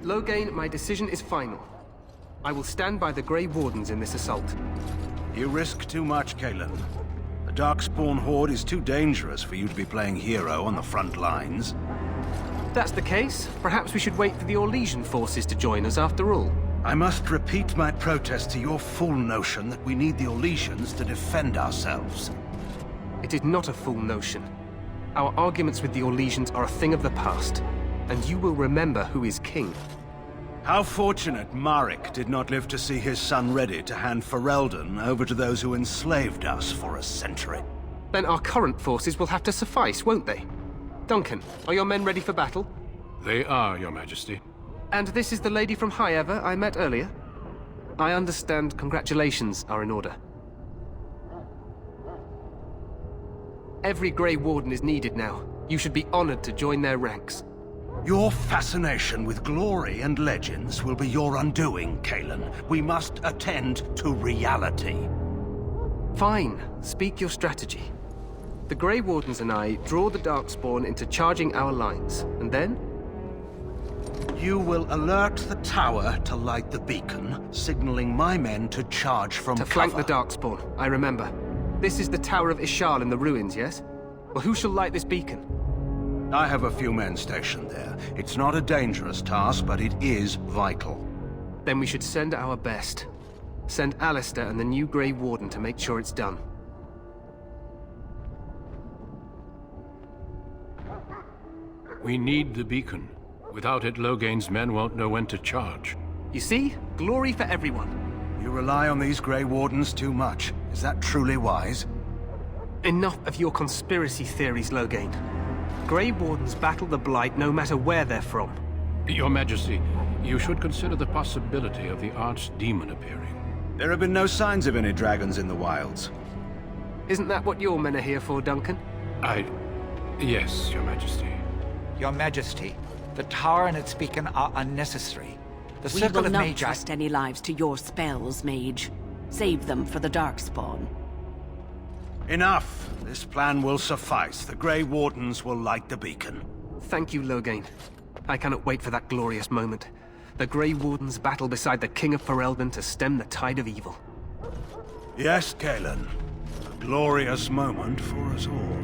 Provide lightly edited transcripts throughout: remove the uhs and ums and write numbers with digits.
Loghain, my decision is final. I will stand by the Grey Wardens in this assault. You risk too much, Kalen. The Darkspawn Horde is too dangerous for you to be playing hero on the front lines. If that's the case, perhaps we should wait for the Orlesian forces to join us after all. I must repeat my protest to your fool notion that we need the Orlesians to defend ourselves. It is not a fool notion. Our arguments with the Orlesians are a thing of the past, and you will remember who is king. How fortunate Marek did not live to see his son ready to hand Ferelden over to those who enslaved us for a century. Then our current forces will have to suffice, won't they? Duncan, are your men ready for battle? They are, Your Majesty. And this is the lady from Highever I met earlier? I understand congratulations are in order. Every Grey Warden is needed now. You should be honored to join their ranks. Your fascination with glory and legends will be your undoing, Kalen. We must attend to reality. Fine. Speak your strategy. The Grey Wardens and I draw the Darkspawn into charging our lines, and then? You will alert the tower to light the beacon, signaling my men to charge from To cover. flank the Darkspawn, I remember. This is the Tower of Ishal in the ruins, yes? Well, who shall light this beacon? I have a few men stationed there. It's not a dangerous task, but it is vital. Then we should send our best. Send Alistair and the new Grey Warden to make sure it's done. We need the beacon. Without it, Loghain's men won't know when to charge. You see? Glory for everyone. You rely on these Grey Wardens too much. Is that truly wise? Enough of your conspiracy theories, Loghain. Grey Wardens battle the Blight no matter where they're from. Your Majesty, you should consider the possibility of the Archdemon appearing. There have been no signs of any dragons in the wilds. Isn't that what your men are here for, Duncan? Yes, Your Majesty. Your Majesty, the tower and its beacon are unnecessary. The We Circle will of not Magi... trust any lives to your spells, Mage. Save them for the Darkspawn. Enough! This plan will suffice. The Grey Wardens will light the beacon. Thank you, Loghain. I cannot wait for that glorious moment. The Grey Wardens battle beside the King of Ferelden to stem the tide of evil. Yes, Kalen. A glorious moment for us all.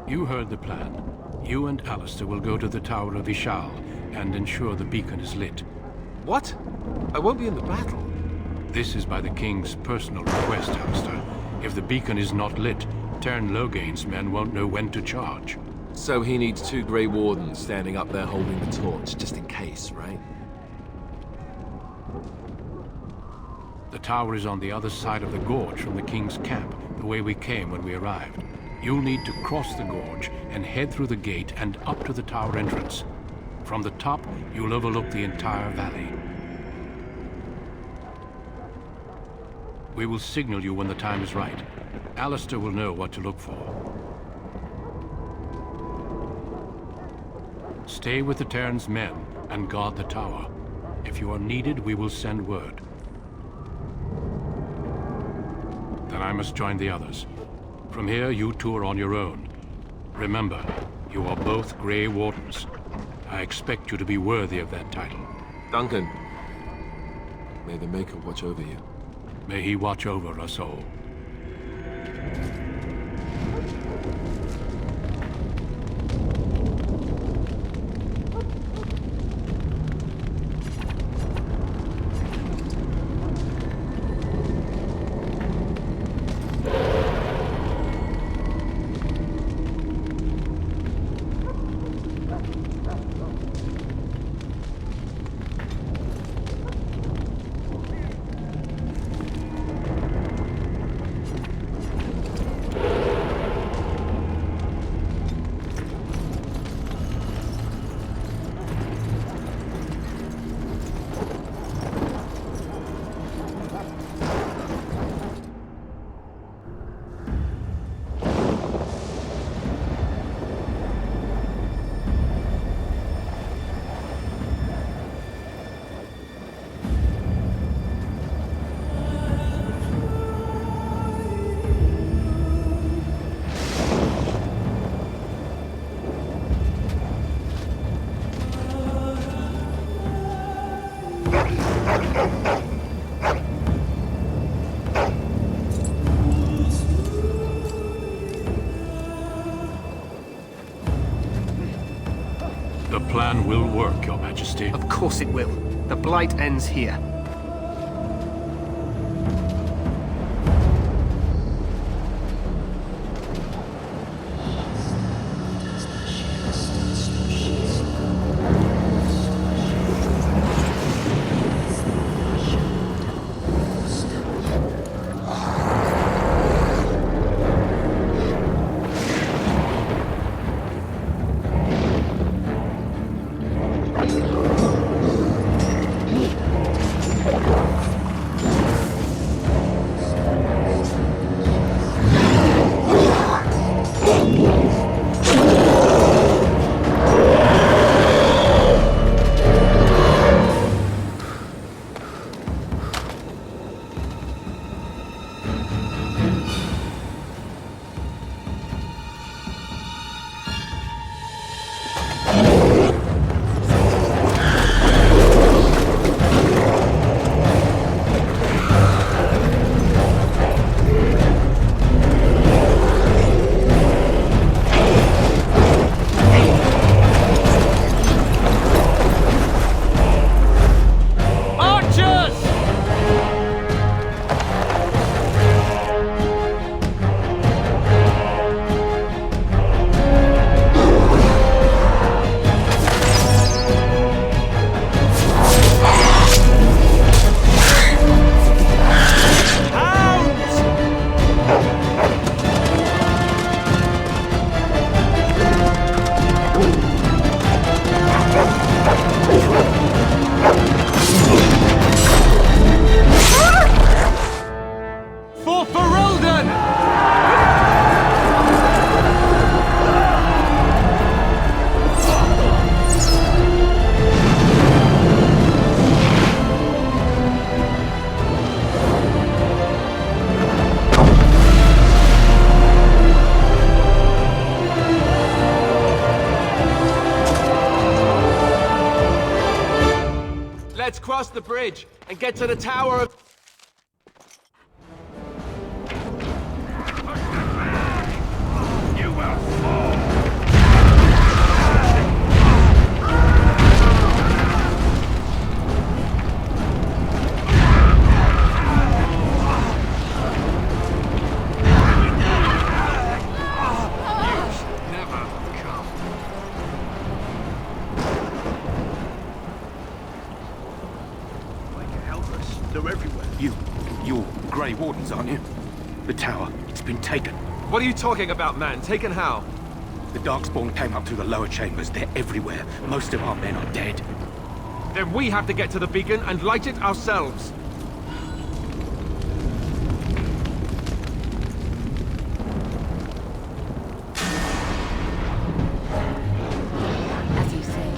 You heard the plan. You and Alistair will go to the Tower of Ishal and ensure the beacon is lit. What? I won't be in the battle. This is by the King's personal request, Alistair. If the beacon is not lit, Tern Loghain's men won't know when to charge. So he needs two Grey Wardens standing up there holding the torch, just in case, right? The tower is on the other side of the gorge from the King's camp, the way we came when we arrived. You'll need to cross the gorge and head through the gate and up to the tower entrance. From the top, you'll overlook the entire valley. We will signal you when the time is right. Alistair will know what to look for. Stay with the Terran's men and guard the tower. If you are needed, we will send word. Then I must join the others. From here, you two are on your own. Remember, you are both Grey Wardens. I expect you to be worthy of that title. Duncan, may the Maker watch over you. May he watch over us all. The plan will work, Your Majesty. Of course it will. The Blight ends here. Let's cross the bridge and get to the Tower of... You will fall! They're everywhere. You're Grey Wardens, aren't you? The tower, it's been taken. What are you talking about, man? Taken how? The Darkspawn came up through the lower chambers. They're everywhere. Most of our men are dead. Then we have to get to the beacon and light it ourselves. As you say.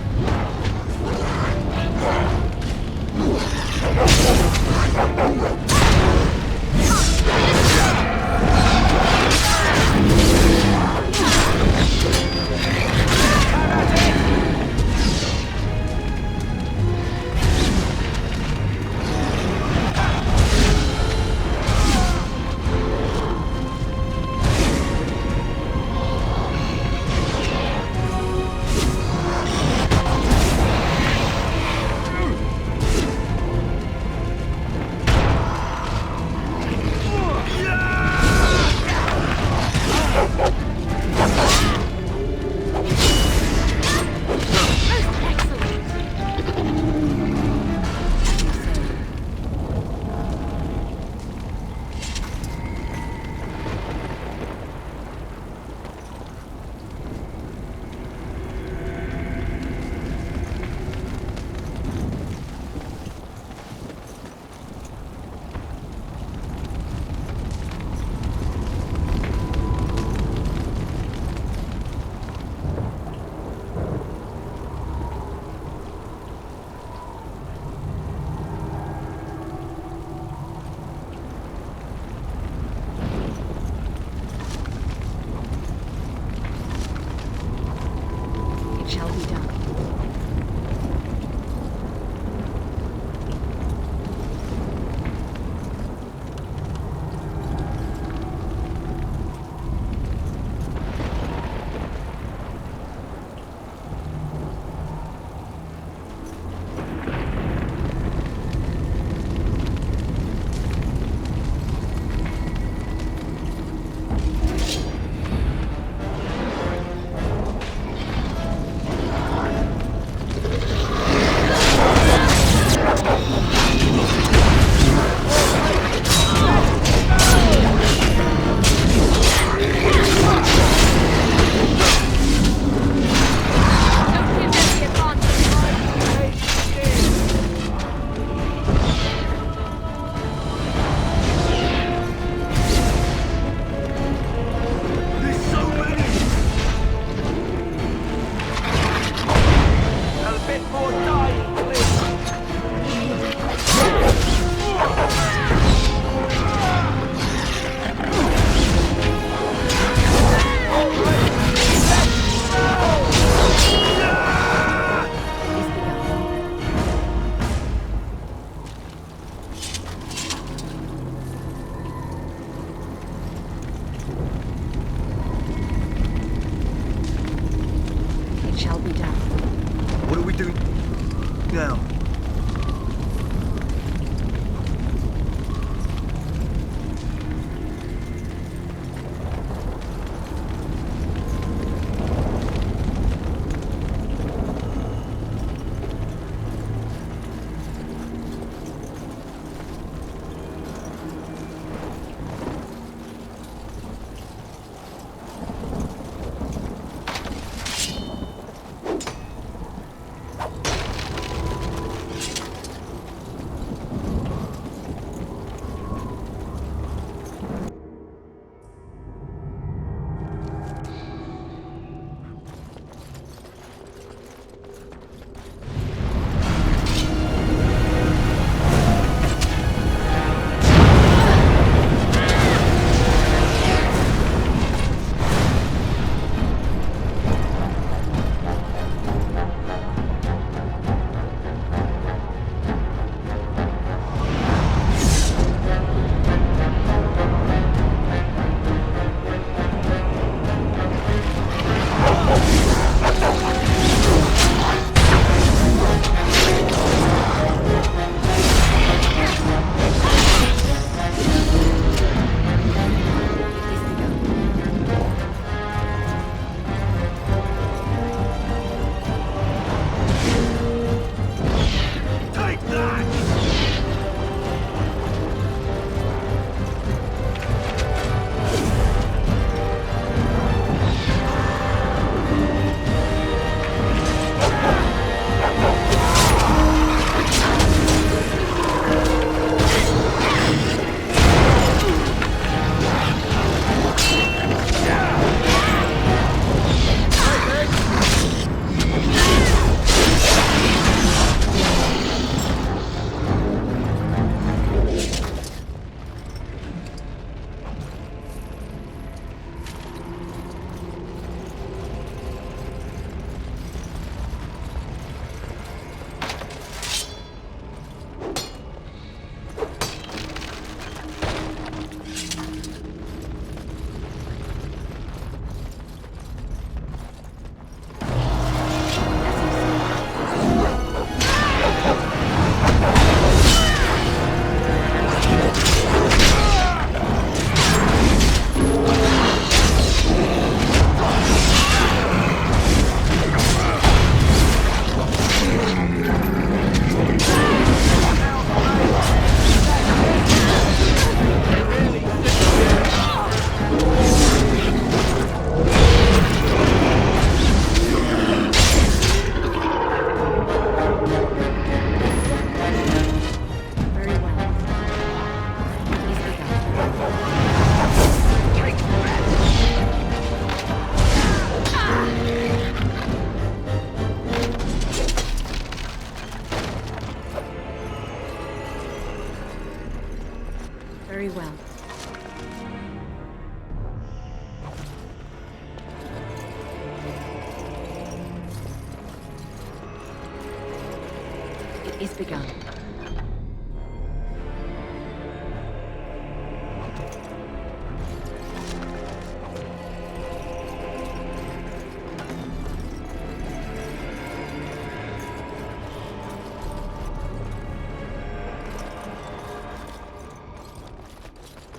Shall be done. bit more dying, please. It shall be done. What do we do now? Very well. It is begun.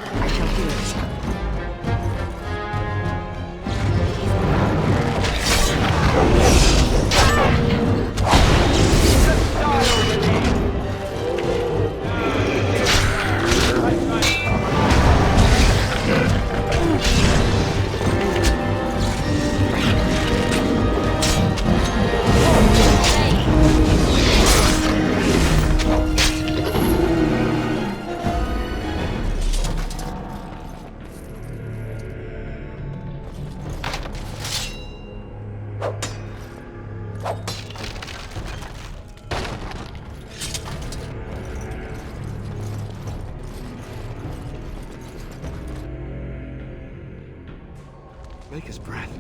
I shall do it. Die already! breath.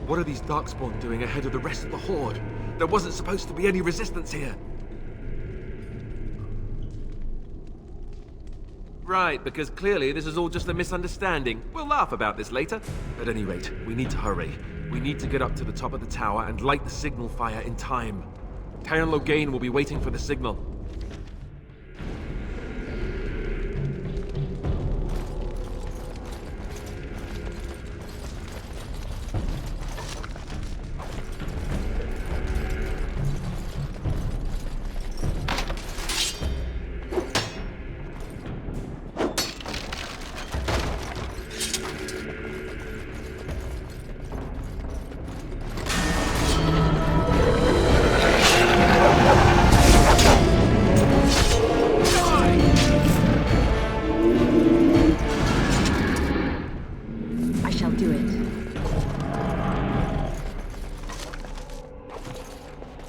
What are these Darkspawn doing ahead of the rest of the Horde? There wasn't supposed to be any resistance here. Right, because clearly this is all just a misunderstanding. We'll laugh about this later. At any rate, we need to hurry. We need to get up to the top of the tower and light the signal fire in time. Tyron Loghain will be waiting for the signal.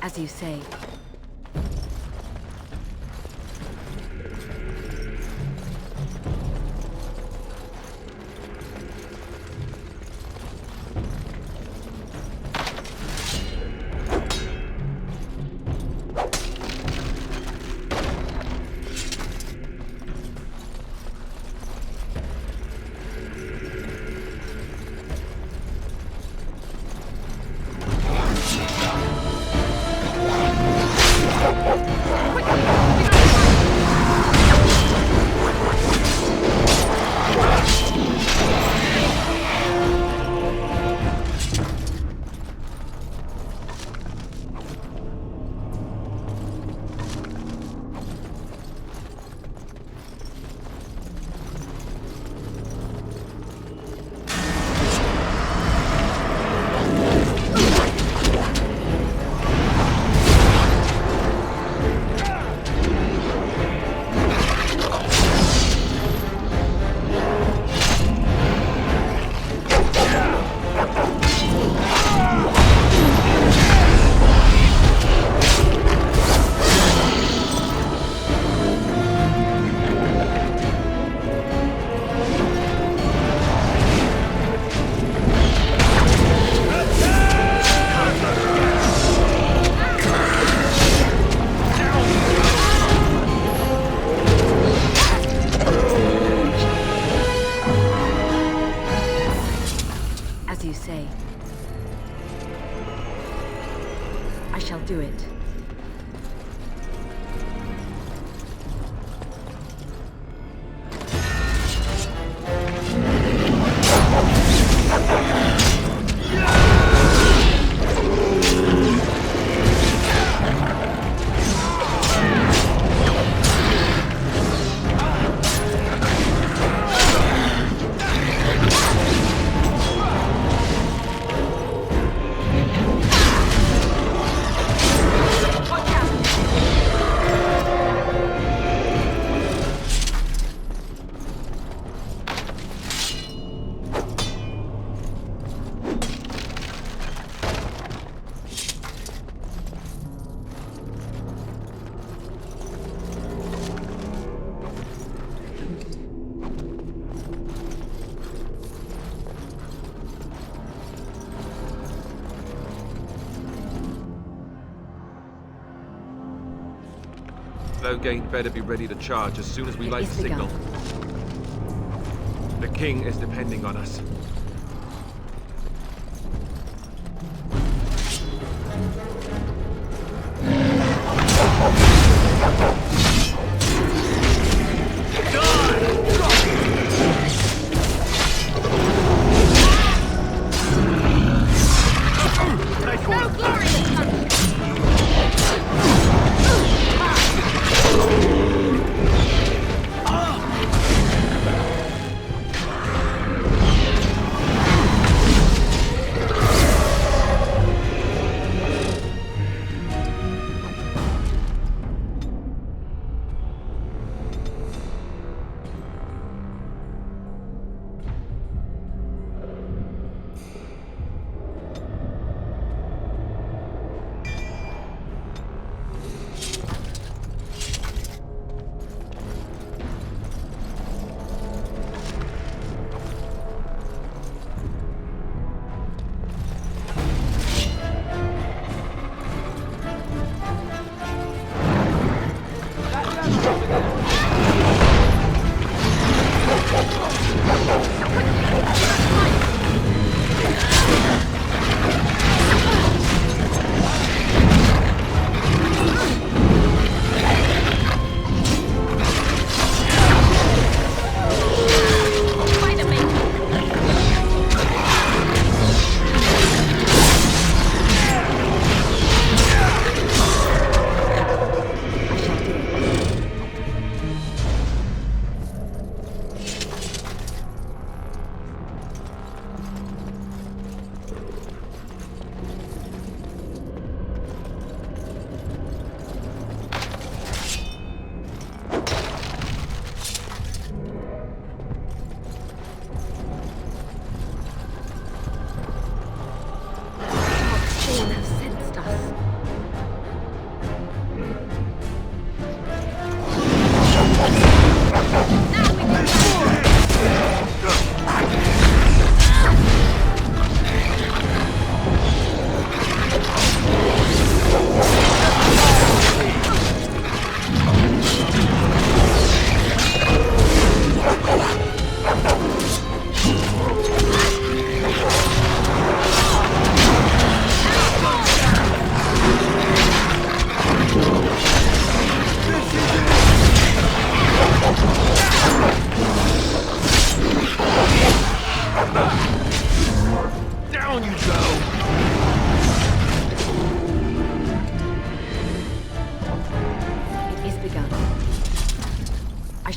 As you say. As you say. I shall do it. Loghain better be ready to charge as soon as we light the signal. The king is depending on us.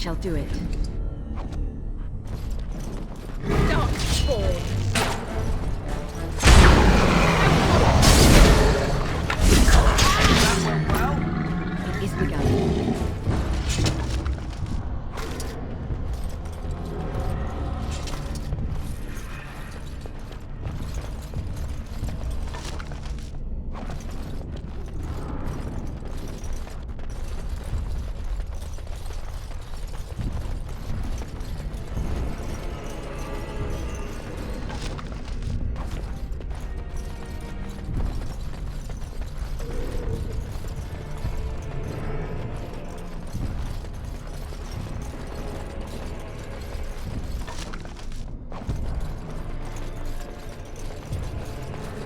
shall do it. It is begun.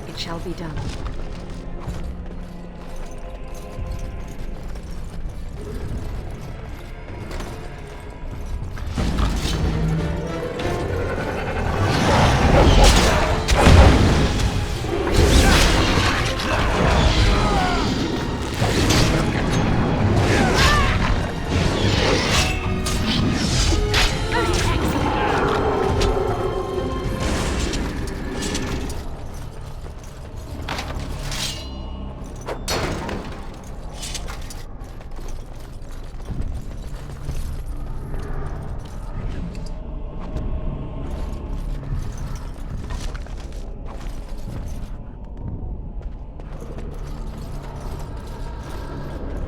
It shall be done.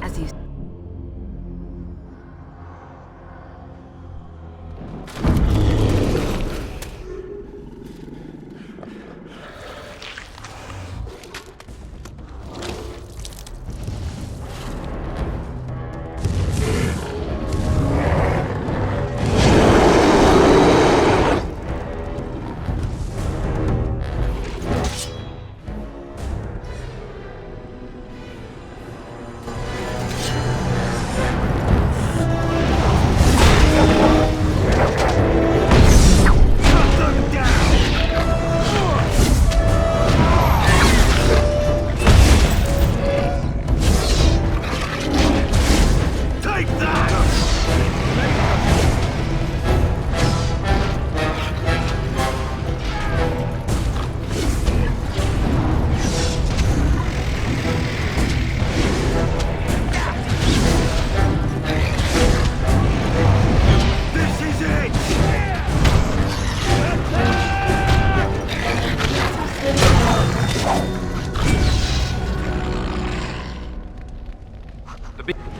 As you...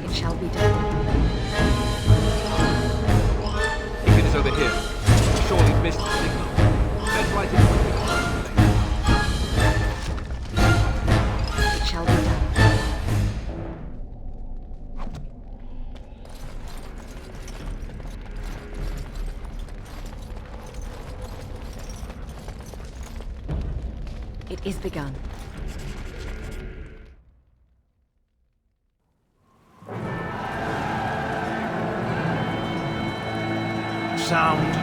It shall be done. If it is over here, surely missed the signal. Let's light it. It shall be done. It is begun. Sound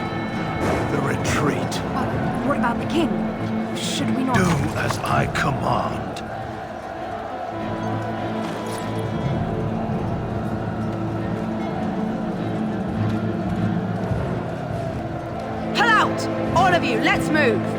the retreat. But what about the king? Should we not... Do as I command. Pull out! All of you, let's move!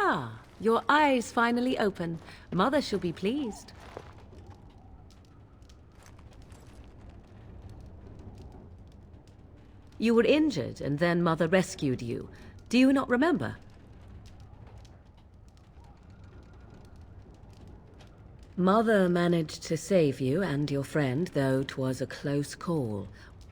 Ah, your eyes finally open. Mother shall be pleased. You were injured, and then Mother rescued you. Do you not remember? Mother managed to save you and your friend, though 'twas a close call.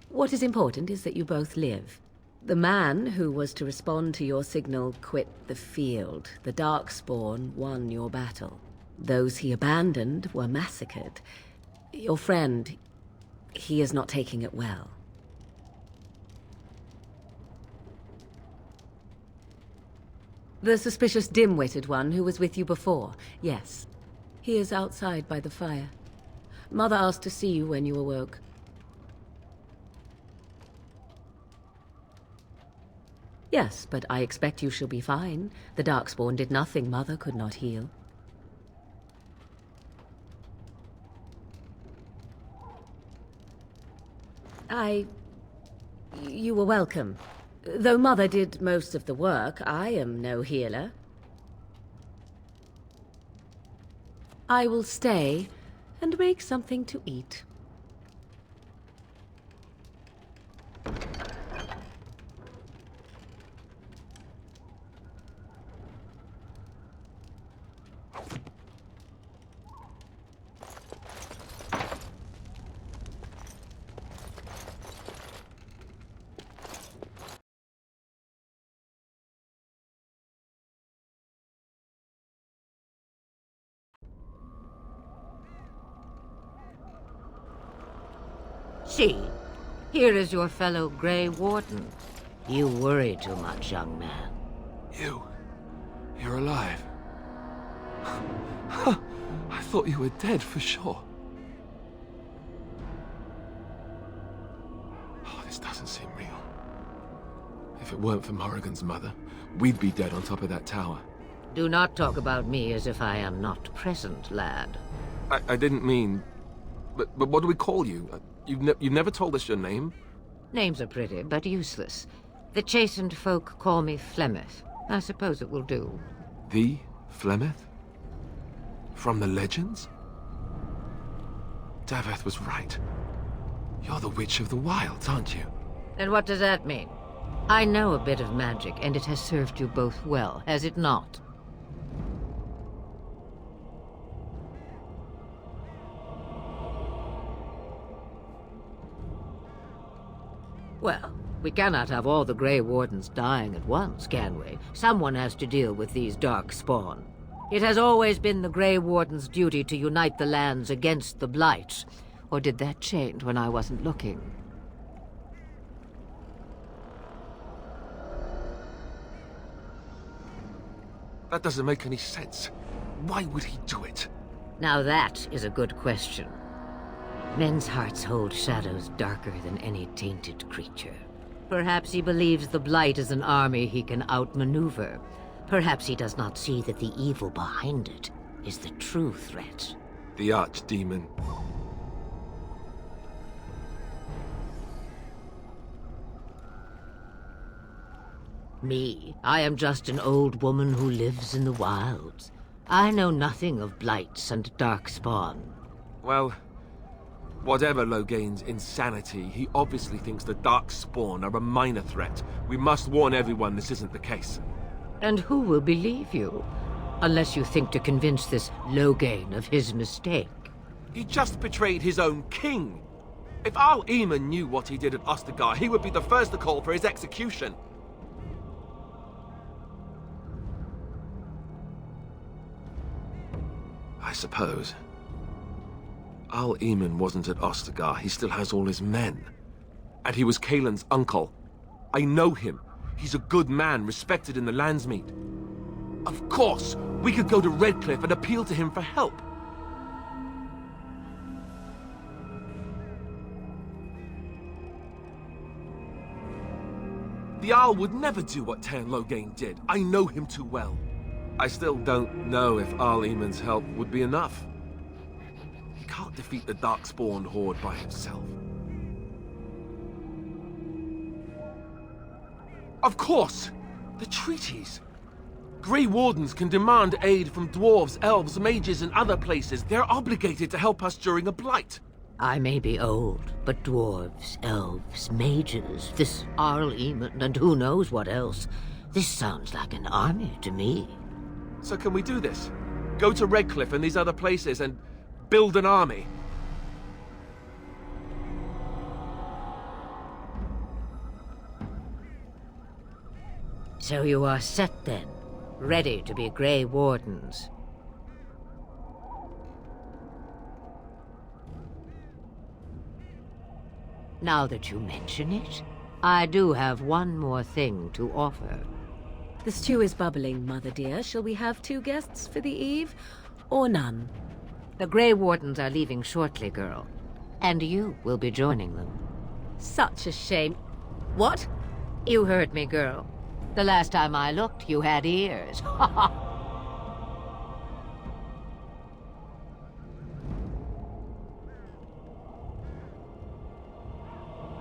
What is important is that you both live. The man who was to respond to your signal quit the field. The Darkspawn won your battle. Those he abandoned were massacred. Your friend, he is not taking it well. The suspicious dim-witted one who was with you before, yes. He is outside by the fire. Mother asked to see you when you awoke. Yes, but I expect you shall be fine. The Darkspawn did nothing Mother could not heal. You were welcome. Though Mother did most of the work, I am no healer. I will stay and make something to eat. See, here is your fellow Grey Warden. You worry too much, young man. You're alive. I thought you were dead for sure. Oh, this doesn't seem real. If it weren't for Morrigan's mother, we'd be dead on top of that tower. Do not talk about me as if I am not present, lad. I didn't mean... But what do we call you? You've never told us your name? Names are pretty, but useless. The chastened folk call me Flemeth. I suppose it will do. The Flemeth? From the legends? Daveth was right. You're the Witch of the Wilds, aren't you? And what does that mean? I know a bit of magic, and it has served you both well, has it not? Well, we cannot have all the Grey Wardens dying at once, can we? Someone has to deal with these Darkspawn. It has always been the Grey Warden's duty to unite the lands against the Blight. Or did that change when I wasn't looking? That doesn't make any sense. Why would he do it? Now that is a good question. Men's hearts hold shadows darker than any tainted creature. Perhaps he believes the Blight is an army he can outmaneuver. Perhaps he does not see that the evil behind it is the true threat. The Archdemon. Me? I am just an old woman who lives in the wilds. I know nothing of Blights and Darkspawn. Well, whatever Loghain's insanity, he obviously thinks the Darkspawn are a minor threat. We must warn everyone this isn't the case. And who will believe you? Unless you think to convince this Loghain of his mistake. He just betrayed his own king. If Al Eamon knew what he did at Ostagar, he would be the first to call for his execution. I suppose. Al Eamon wasn't at Ostagar. He still has all his men. And he was Kaelin's uncle. I know him. He's a good man, respected in the Landsmeet. Of course, we could go to Redcliffe and appeal to him for help. The Owl would never do what Tairn Loghain did. I know him too well. I still don't know if Al Eamon's help would be enough. He can't defeat the Darkspawn horde by himself. Of course! The treaties! Grey Wardens can demand aid from dwarves, elves, mages, and other places. They're obligated to help us during a blight. I may be old, but dwarves, elves, mages, this Arl Eamon, and who knows what else. This sounds like an army to me. So can we do this? Go to Redcliffe and these other places and build an army? So you are set then, ready to be Grey Wardens. Now that you mention it, I do have one more thing to offer. The stew is bubbling, Mother dear. Shall we have 2 guests for the eve, or none? The Grey Wardens are leaving shortly, girl. And you will be joining them. Such a shame. What? You heard me, girl. The last time I looked, you had ears.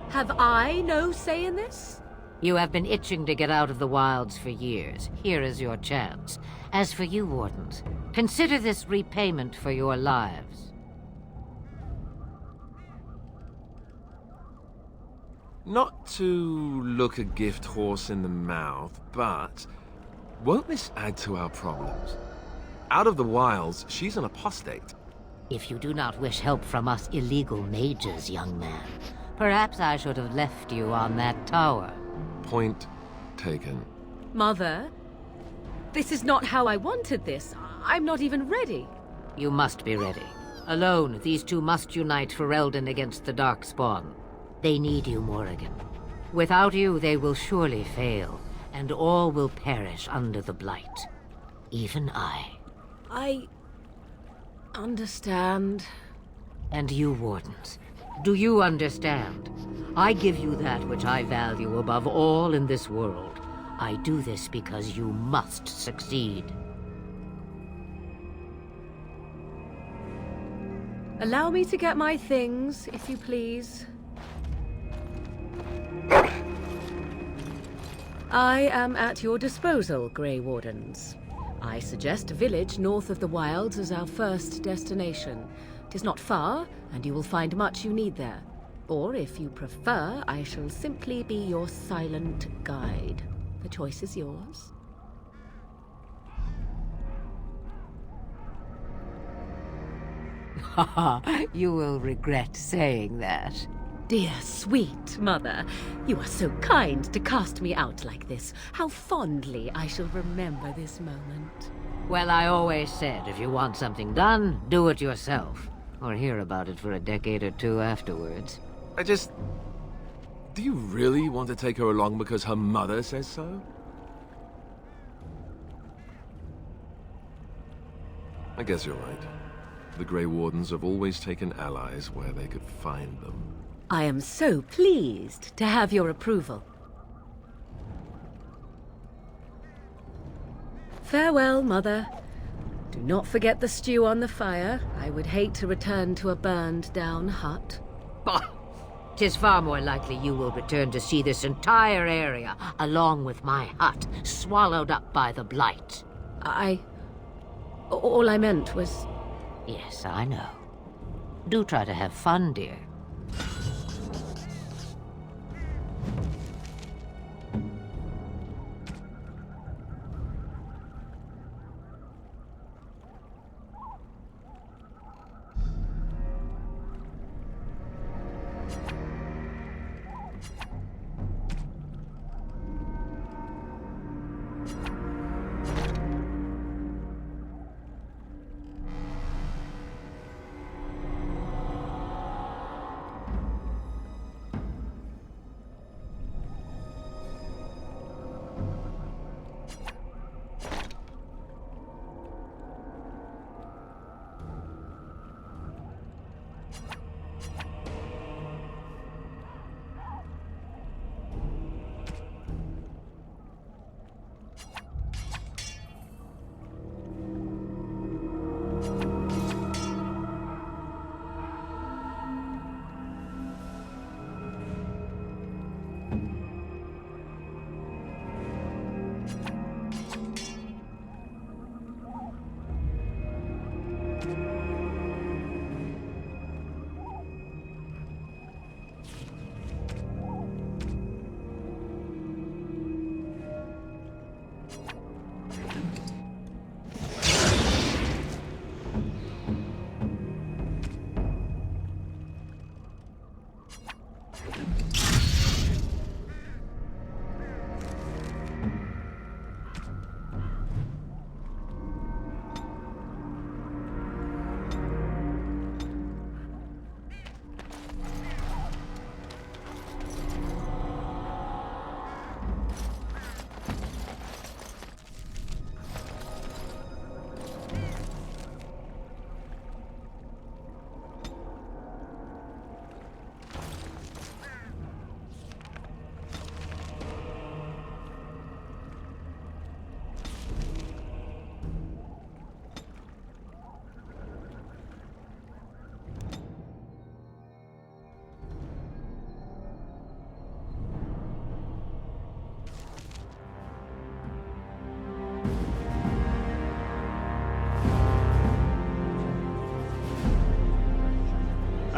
Have I no say in this? You have been itching to get out of the wilds for years. Here is your chance. As for you, Wardens, consider this repayment for your lives. Not to look a gift horse in the mouth, but won't this add to our problems? Out of the wilds, she's an apostate. If you do not wish help from us illegal mages, young man, perhaps I should have left you on that tower. Point taken. Mother, this is not how I wanted this. I'm not even ready. You must be ready. Alone, these 2 must unite Ferelden against the Darkspawn. They need you, Morrigan. Without you, they will surely fail, and all will perish under the Blight. Even I. I understand. And you, Wardens, do you understand? I give you that which I value above all in this world. I do this because you must succeed. Allow me to get my things, if you please. I am at your disposal, Grey Wardens. I suggest a village north of the wilds as our first destination. It is not far, and you will find much you need there. Or, if you prefer, I shall simply be your silent guide. The choice is yours. You will regret saying that. Dear, sweet mother, you are so kind to cast me out like this. How fondly I shall remember this moment. Well, I always said, if you want something done, do it yourself. Or hear about it for a decade or 2 afterwards. Do you really want to take her along because her mother says so? I guess you're right. The Grey Wardens have always taken allies where they could find them. I am so pleased to have your approval. Farewell, Mother. Do not forget the stew on the fire. I would hate to return to a burned-down hut. Bah! 'Tis far more likely you will return to see this entire area, along with my hut, swallowed up by the Blight. All I meant was... Yes, I know. Do try to have fun, dear.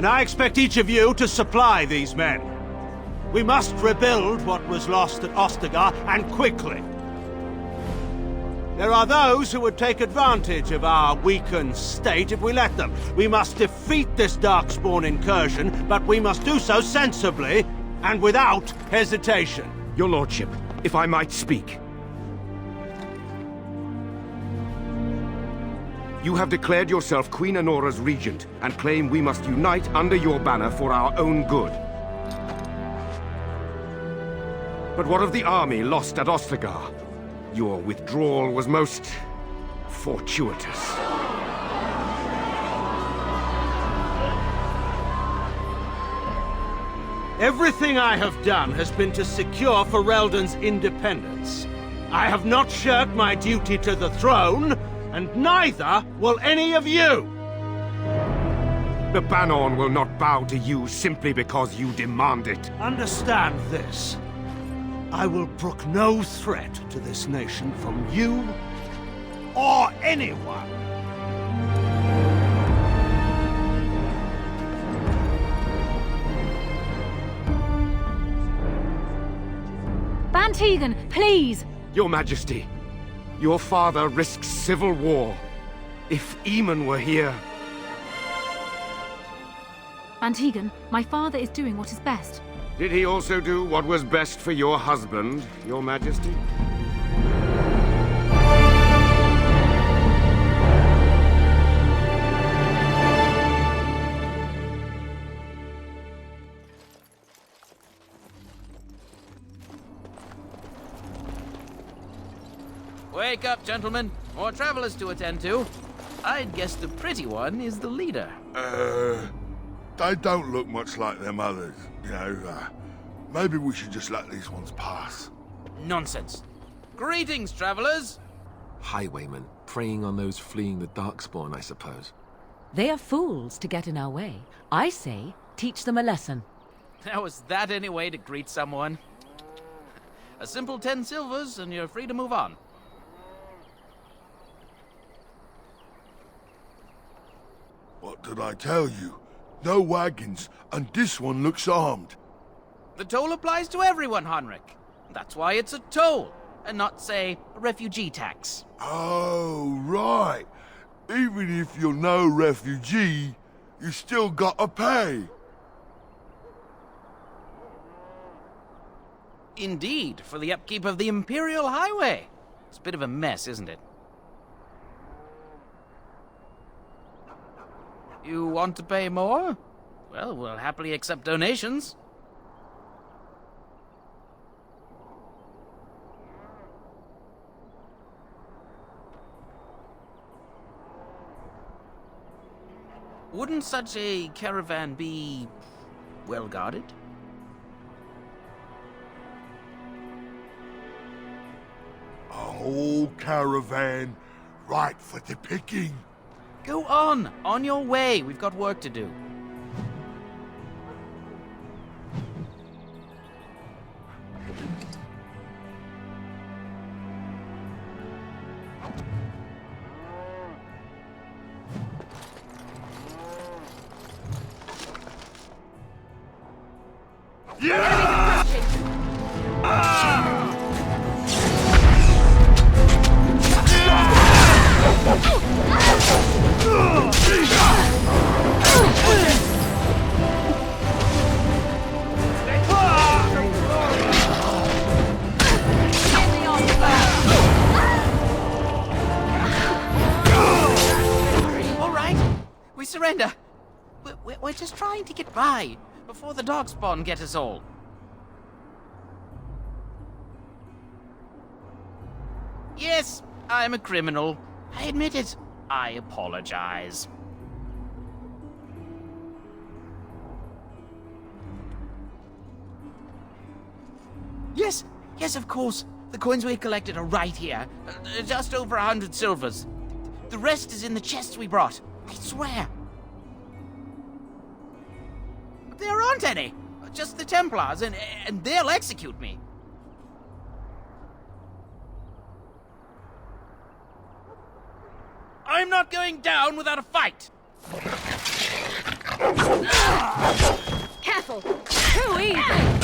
and I expect each of you to supply these men. We must rebuild what was lost at Ostagar, and quickly. There are those who would take advantage of our weakened state if we let them. We must defeat this Darkspawn incursion, but we must do so sensibly and without hesitation. Your lordship, if I might speak. You have declared yourself Queen Honora's regent, and claim we must unite under your banner for our own good. But what of the army lost at Ostagar? Your withdrawal was most fortuitous. Everything I have done has been to secure Ferelden's independence. I have not shirked my duty to the throne, and neither will any of you! The Banorn will not bow to you simply because you demand it. Understand this. I will brook no threat to this nation from you or anyone. Van Tegan, please! Your Majesty, your father risks civil war. If Eamon were here... Van Tegan, my father is doing what is best. Did he also do what was best for your husband, Your Majesty? Wake up, gentlemen. More travelers to attend to. I'd guess the pretty one is the leader. They don't look much like them others, you know. Maybe we should just let these ones pass. Nonsense. Greetings, travelers. Highwaymen, preying on those fleeing the Darkspawn, I suppose. They are fools to get in our way. I say, teach them a lesson. How is that any way to greet someone? A simple 10 silvers and you're free to move on. What did I tell you? No wagons, and this one looks armed. The toll applies to everyone, Heinrich. That's why it's a toll, and not, say, a refugee tax. Oh, right. Even if you're no refugee, you still gotta pay. Indeed, for the upkeep of the Imperial Highway. It's a bit of a mess, isn't it? You want to pay more? Well, we'll happily accept donations. Wouldn't such a caravan be well guarded? A whole caravan, right for the picking. Go on your way. We've got work to do. Surrender. We're just trying to get by before the Darkspawn get us all. Yes, I'm a criminal. I admit it. I apologize. Yes, of course. The coins we collected are right here. Just over 100 silvers. The rest is in the chests we brought. I swear. There aren't any. Just the Templars, and they'll execute me. I'm not going down without a fight. Careful! Too easy!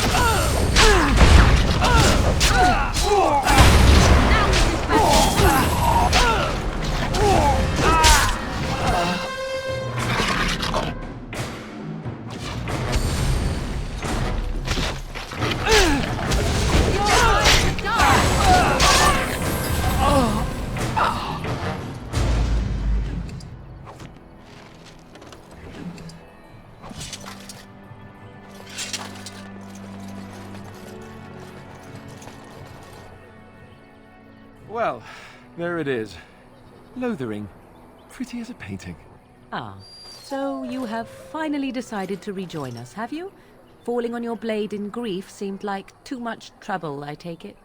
Well, there it is. Lothering. Pretty as a painting. Ah, so you have finally decided to rejoin us, have you? Falling on your blade in grief seemed like too much trouble, I take it.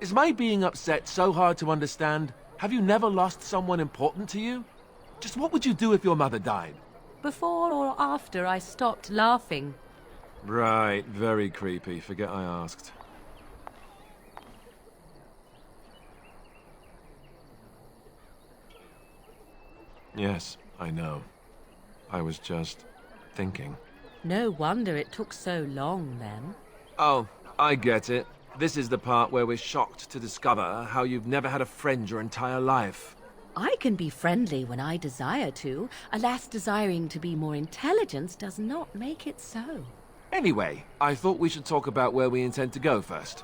Is my being upset so hard to understand? Have you never lost someone important to you? Just what would you do if your mother died? Before or after I stopped laughing? Right, very creepy. Forget I asked. Yes, I know. I was just thinking. No wonder it took so long, then. Oh, I get it. This is the part where we're shocked to discover how you've never had a friend your entire life. I can be friendly when I desire to. Alas, desiring to be more intelligent does not make it so. Anyway, I thought we should talk about where we intend to go first.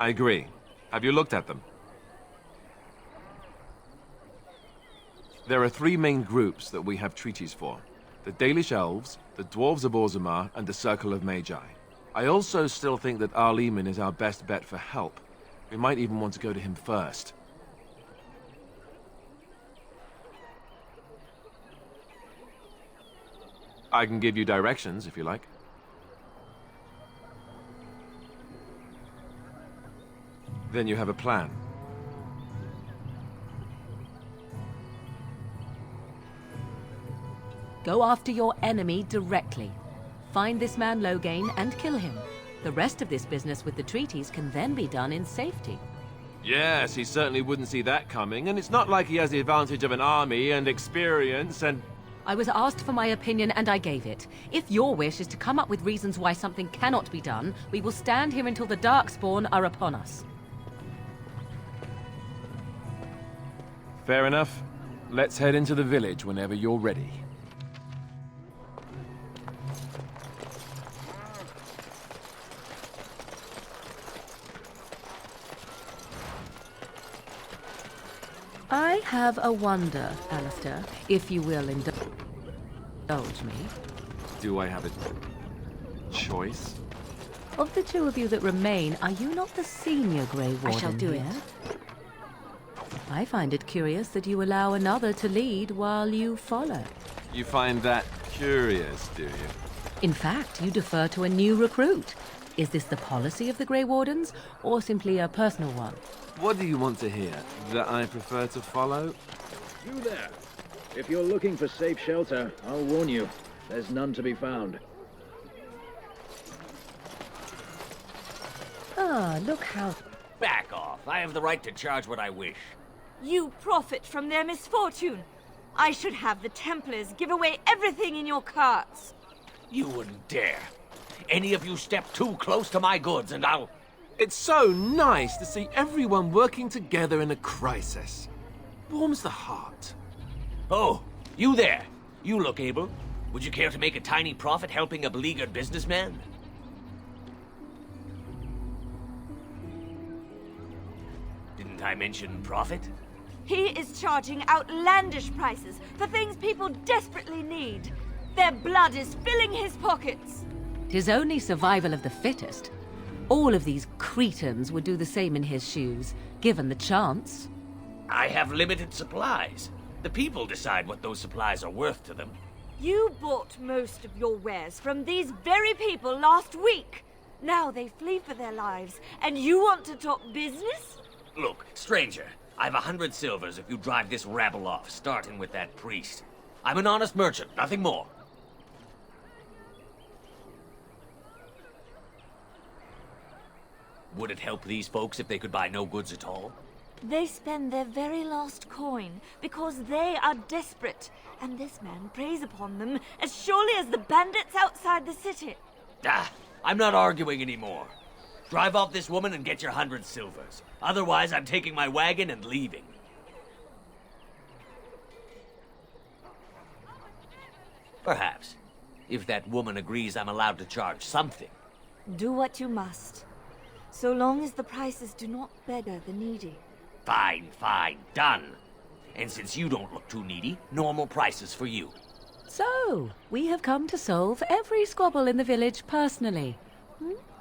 I agree. Have you looked at them? There are three main groups that we have treaties for. The Dalish Elves, the Dwarves of Orzammar, and the Circle of Magi. I also still think that Arleman is our best bet for help. We might even want to go to him first. I can give you directions, if you like. Then you have a plan. Go after your enemy directly. Find this man Loghain and kill him. The rest of this business with the treaties can then be done in safety. Yes, he certainly wouldn't see that coming, and it's not like he has the advantage of an army and experience and... I was asked for my opinion and I gave it. If your wish is to come up with reasons why something cannot be done, we will stand here until the Darkspawn are upon us. Fair enough. Let's head into the village whenever you're ready. I have a wonder, Alistair, if you will indulge me. Do I have a choice? Of the two of you that remain, are you not the senior Grey Warden? I shall do here? it. I find it curious that you allow another to lead while you follow. You find that curious, do you? In fact, you defer to a new recruit. Is this the policy of the Grey Wardens, or simply a personal one? What do you want to hear? That I prefer to follow? You there. If you're looking for safe shelter, I'll warn you. There's none to be found. Ah, look how... Back off. I have the right to charge what I wish. You profit from their misfortune. I should have the Templars give away everything in your carts. You wouldn't dare. Any of you step too close to my goods and I'll... It's so nice to see everyone working together in a crisis. Warms the heart. Oh, you there. You look able. Would you care to make a tiny profit helping a beleaguered businessman? Didn't I mention profit? He is charging outlandish prices for things people desperately need. Their blood is filling his pockets. 'Tis only survival of the fittest. All of these cretins would do the same in his shoes, given the chance. I have limited supplies. The people decide what those supplies are worth to them. You bought most of your wares from these very people last week. Now they flee for their lives, and you want to talk business? Look, stranger, I've 100 silvers if you drive this rabble off, starting with that priest. I'm an honest merchant, nothing more. Would it help these folks if they could buy no goods at all? They spend their very last coin because they are desperate, and this man preys upon them as surely as the bandits outside the city. Ah, I'm not arguing anymore. Drive off this woman and get your 100 silvers. Otherwise, I'm taking my wagon and leaving. Perhaps. If that woman agrees I'm allowed to charge something. Do what you must, so long as the prices do not beggar the needy. Fine, fine, done. And since you don't look too needy, normal prices for you. So, we have come to solve every squabble in the village personally.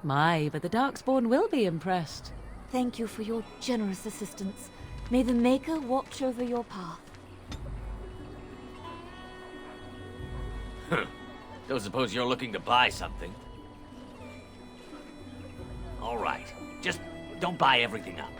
My, but the Darkspawn will be impressed. Thank you for your generous assistance. May the Maker watch over your path. Don't suppose you're looking to buy something? All right. Just don't buy everything up.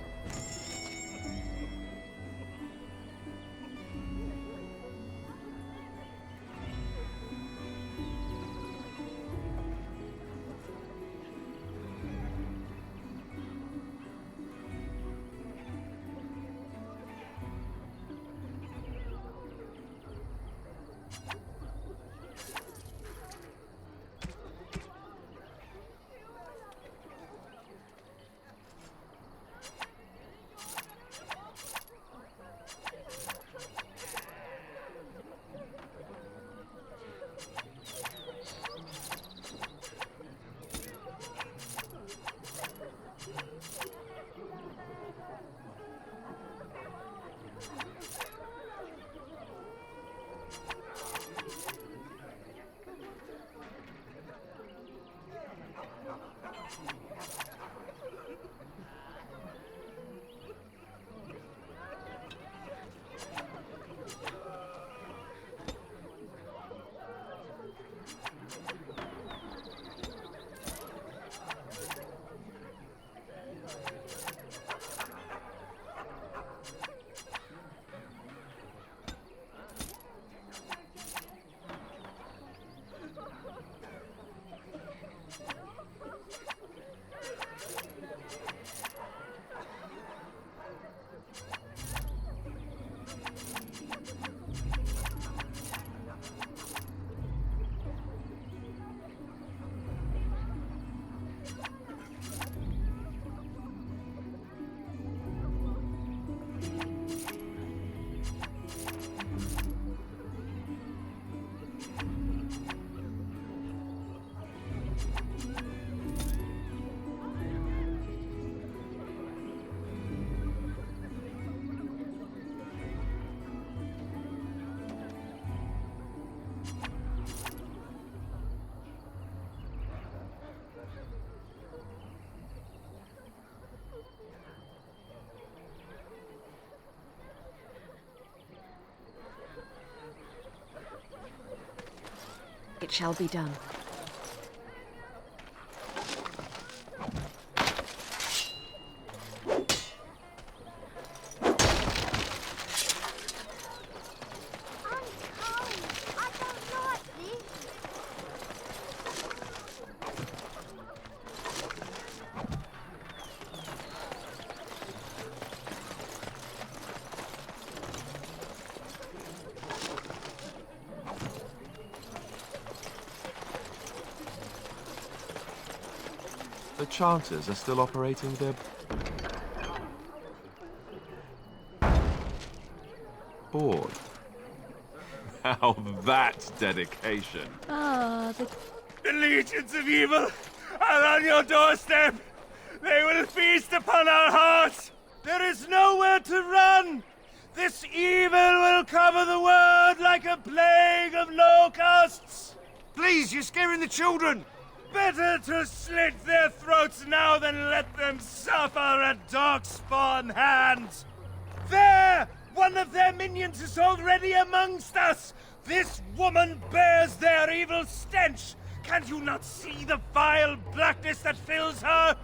It shall be done. The chanters are still operating their board. Now that's dedication. The legions of evil are on your doorstep. They will feast upon our hearts. There is nowhere to run. This evil will cover the world like a plague of locusts. Please, you're scaring the children. Better to slit their throats now than let them suffer at Darkspawn hands. There! One of their minions is already amongst us! This woman bears their evil stench! Can you not see the vile blackness that fills her?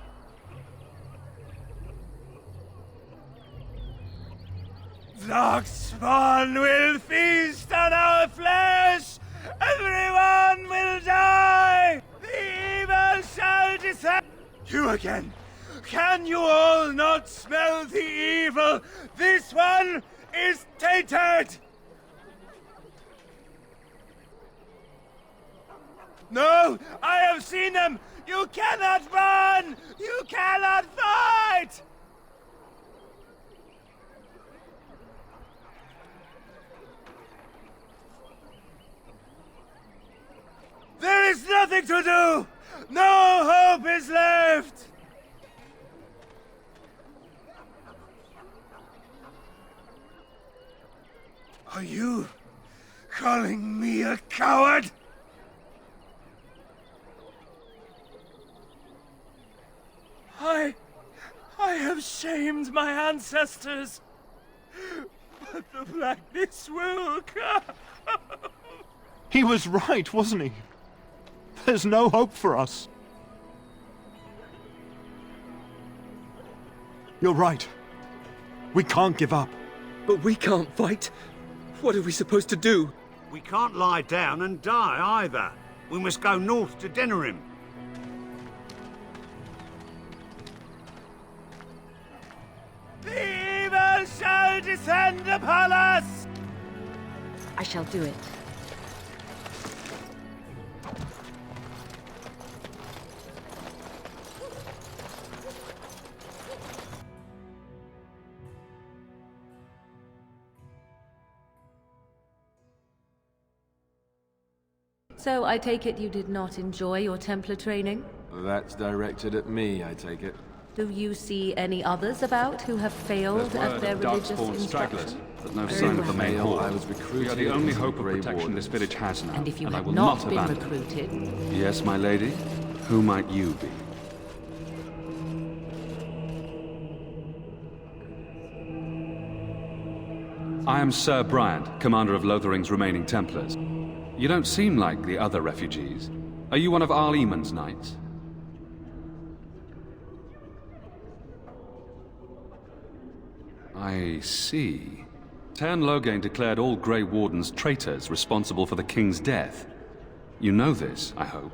Darkspawn will feast on our flesh! Everyone will die! The evil shall descend! You again! Can you all not smell the evil? This one is tainted! No! I have seen them! You cannot run! You cannot fight! There is nothing to do! No hope is left! Are you calling me a coward? I have shamed my ancestors, but the blackness will come. He was right, wasn't he? There's no hope for us. You're right. We can't give up. But we can't fight. What are we supposed to do? We can't lie down and die either. We must go north to Denerim. The evil shall descend upon us! I shall do it. So I take it you did not enjoy your Templar training? That's directed at me, I take it. Do you see any others about who have failed at their religious instruction? But no sign of the main horde. I was recruited. We are the only hope of Grey protection this village has now, And if you I had will not not been abandon. recruited, Yes, my lady. Who might you be? I am Sir Bryant, commander of Lothering's remaining Templars. You don't seem like the other refugees. Are you one of Arl Eamon's knights? I see. Tern Loghain declared all Grey Wardens traitors responsible for the King's death. You know this, I hope.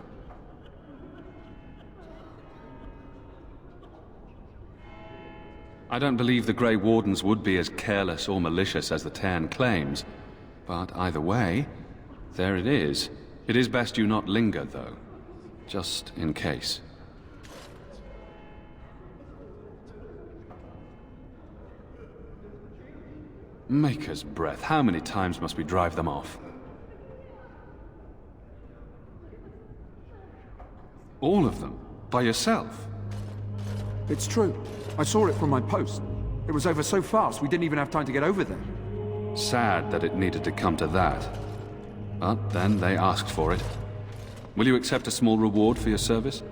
I don't believe the Grey Wardens would be as careless or malicious as the Tern claims. But either way, there it is. It is best you not linger, though. Just in case. Maker's breath, how many times must we drive them off? All of them? By yourself? It's true. I saw it from my post. It was over so fast, we didn't even have time to get over there. Sad that it needed to come to that. But then they asked for it. Will you accept a small reward for your service?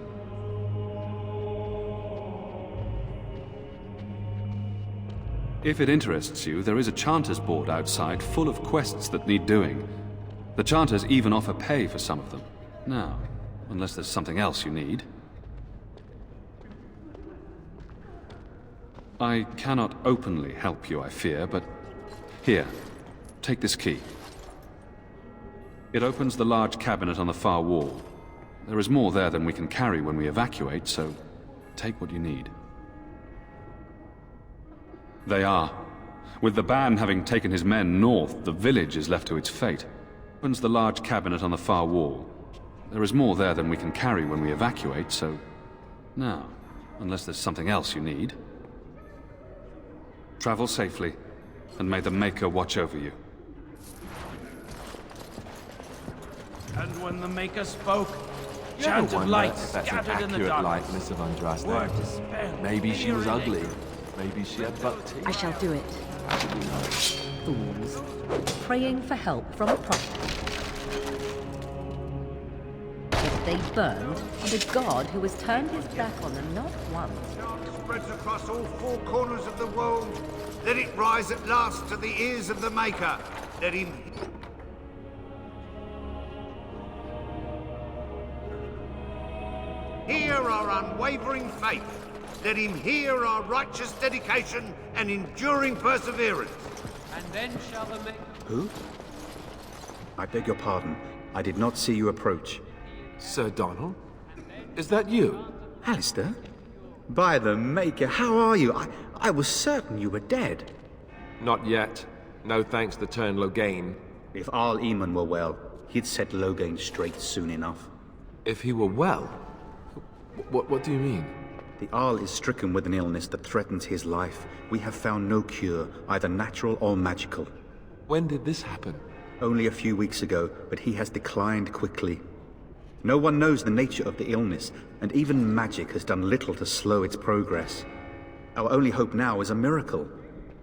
If it interests you, there is a Chanters board outside full of quests that need doing. The Chanters even offer pay for some of them. Now, unless there's something else you need. I cannot openly help you, I fear, but... Here, take this key. It opens the large cabinet on the far wall. There is more there than we can carry when we evacuate, so take what you need. They are. With the Ban having taken his men north, the village is left to its fate. Opens the large cabinet on the far wall. There is more there than we can carry when we evacuate, so... Now, unless there's something else you need. Travel safely, and may the Maker watch over you. And when the Maker spoke, You ever chant of wonder light if that's an scattered in the accurate darkness. likeness of Andraste? Word dispelled Maybe she was fear in ugly. it. Maybe she had buck teeth. I shall do it. How do we know? Fools. Praying for help from a prophet. If they burned, the god who has turned his back on them not once. Spreads across all four corners of the world. Let it rise at last to the ears of the Maker. Let him... hear our unwavering faith. Let him hear our righteous dedication and enduring perseverance. And then shall the Maker... Who? I beg your pardon. I did not see you approach. Sir Donald? Is that you? Alistair? By the Maker, how are you? I was certain you were dead. Not yet. No thanks to Turn Logain. If Arl Eamon were well, he'd set Logain straight soon enough. If he were well? What do you mean? The Arl is stricken with an illness that threatens his life. We have found no cure, either natural or magical. When did this happen? Only a few weeks ago, but he has declined quickly. No one knows the nature of the illness, and even magic has done little to slow its progress. Our only hope now is a miracle.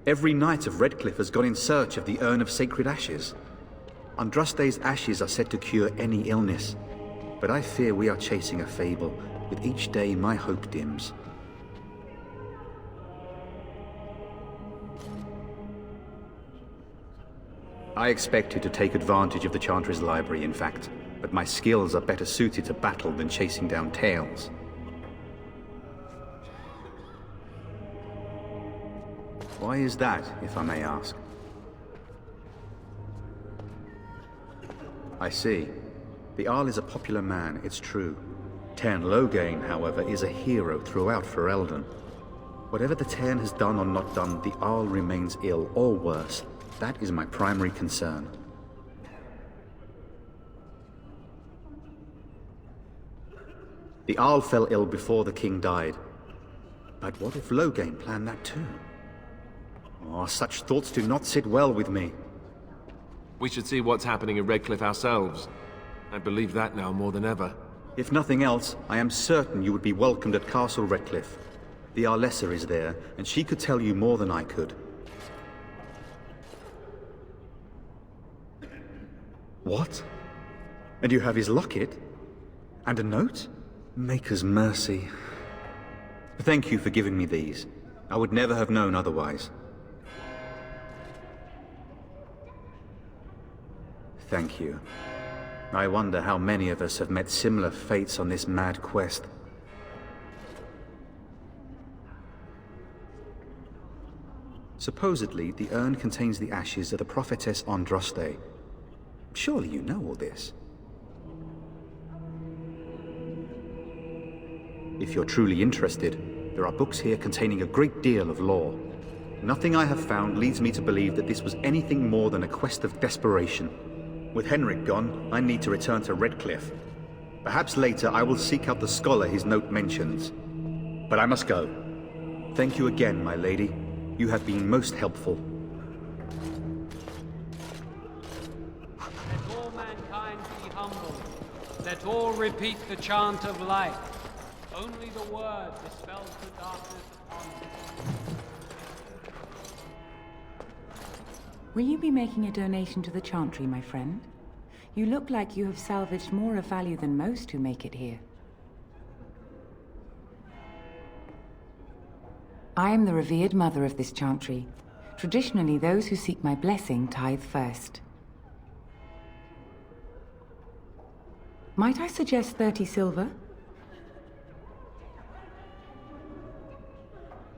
Every knight of Redcliffe has gone in search of the Urn of Sacred Ashes. Andraste's ashes are said to cure any illness, but I fear we are chasing a fable. With each day, my hope dims. I expected to take advantage of the Chantry's library, in fact, but my skills are better suited to battle than chasing down tales. Why is that, if I may ask? I see. The Arl is a popular man, it's true. Tern Logain, however, is a hero throughout Ferelden. Whatever the Tern has done or not done, the Arl remains ill, or worse. That is my primary concern. The Arl fell ill before the king died. But what if Logain planned that too? Oh, such thoughts do not sit well with me. We should see what's happening in Redcliffe ourselves. I believe that now more than ever. If nothing else, I am certain you would be welcomed at Castle Redcliffe. The Arlessa is there, and she could tell you more than I could. What? And you have his locket? And a note? Maker's mercy. Thank you for giving me these. I would never have known otherwise. Thank you. I wonder how many of us have met similar fates on this mad quest. Supposedly, the urn contains the ashes of the prophetess Andraste. Surely you know all this. If you're truly interested, there are books here containing a great deal of lore. Nothing I have found leads me to believe that this was anything more than a quest of desperation. With Henrik gone, I need to return to Redcliffe. Perhaps later I will seek out the scholar his note mentions. But I must go. Thank you again, my lady. You have been most helpful. Let all mankind be humble. Let all repeat the chant of life. Only the word dispels the darkness upon us. Will you be making a donation to the Chantry, my friend? You look like you have salvaged more of value than most who make it here. I am the revered mother of this Chantry. Traditionally, those who seek my blessing tithe first. Might I suggest 30 silver?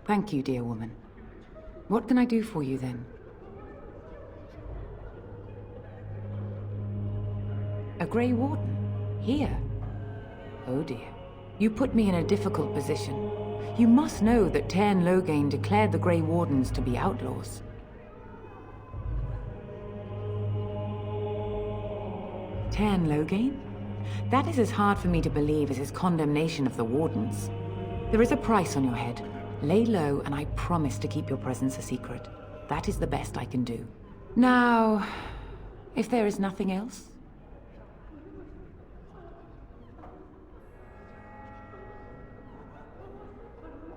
Thank you, dear woman. What can I do for you, then? A Grey Warden? Here? Oh dear. You put me in a difficult position. You must know that Tern Logain declared the Grey Wardens to be outlaws. Tern Logain? That is as hard for me to believe as his condemnation of the Wardens. There is a price on your head. Lay low, and I promise to keep your presence a secret. That is the best I can do. Now, if there is nothing else...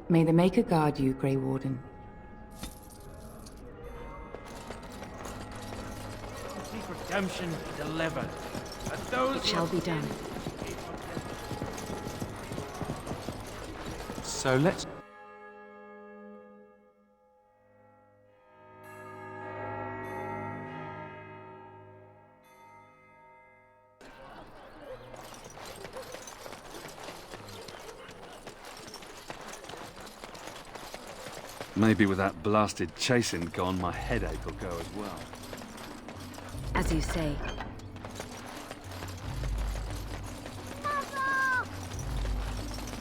May the Maker guard you, Grey Warden. Seek redemption be delivered. Let those It shall be done. So let's... Maybe with that blasted chasing gone, my headache will go as well. As you say.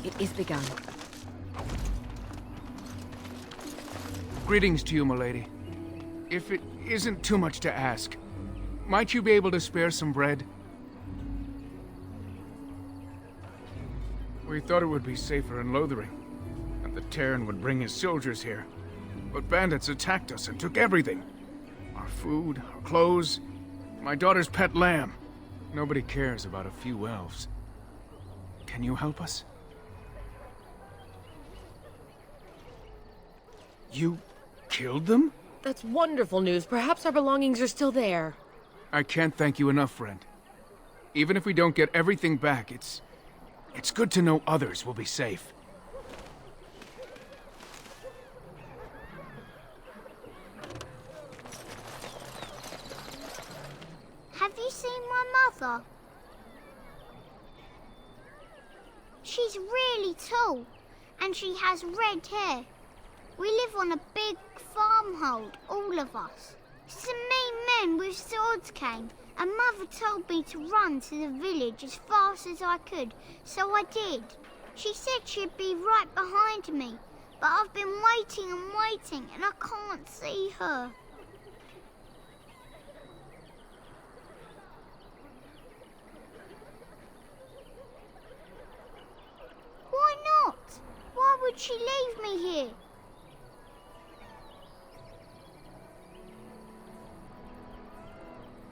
It is begun. Greetings to you, milady. If it isn't too much to ask, might you be able to spare some bread? We thought it would be safer in Lothering, and the Terran would bring his soldiers here. But bandits attacked us and took everything. Our food, our clothes, my daughter's pet lamb. Nobody cares about a few elves. Can you help us? You killed them? That's wonderful news. Perhaps our belongings are still there. I can't thank you enough, friend. Even if we don't get everything back, it's good to know others will be safe. Have you seen my mother? She's really tall, and she has red hair. We live on a big farmhold, all of us. Some mean men with swords came, and Mother told me to run to the village as fast as I could, so I did. She said she'd be right behind me, but I've been waiting and waiting, and I can't see her. Why not? Why would she leave me here?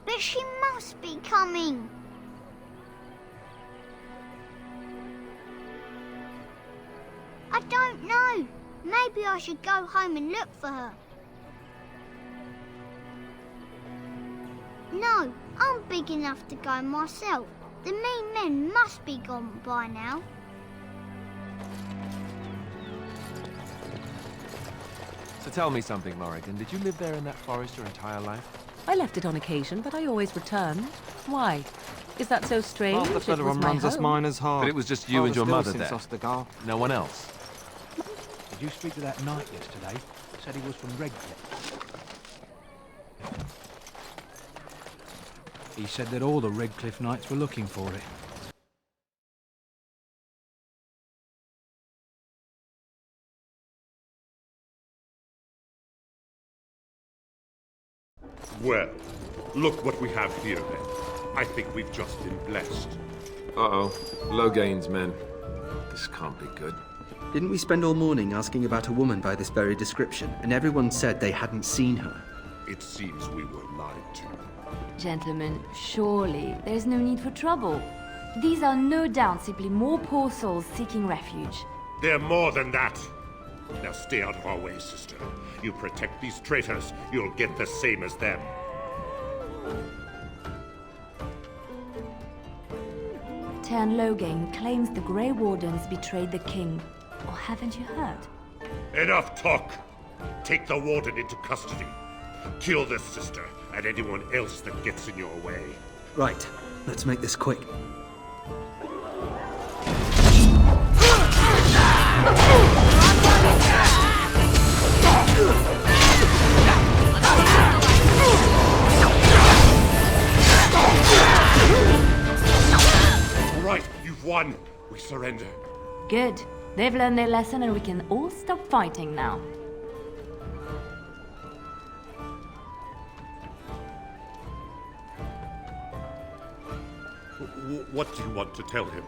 But she must be coming. I don't know. Maybe I should go home and look for her. No, I'm big enough to go myself. The mean men must be gone by now. So tell me something, Morrigan. Did you live there in that forest your entire life? I left it on occasion, but I always returned. Why? Is that so strange? Half the Federer runs us miners hard. But it was just you and your mother there. Ostagar. No one else. Did you speak to that knight yesterday? Said he was from Redcliffe. He said that all the Redcliffe knights were looking for it. Well, look what we have here, then. I think we've just been blessed. Uh-oh. Logain's men. This can't be good. Didn't we spend all morning asking about a woman by this very description, and everyone said they hadn't seen her? It seems we were lied to. Gentlemen, surely there's no need for trouble. These are no doubt simply more poor souls seeking refuge. They're more than that. Now stay out of our way, sister. You protect these traitors, you'll get the same as them. Tern Logain claims the Grey Wardens betrayed the king. Or haven't you heard? Enough talk! Take the warden into custody. Kill this sister and anyone else that gets in your way. Right. Let's make this quick. All right, you've won. We surrender. Good. They've learned their lesson and we can all stop fighting now. What do you want to tell him?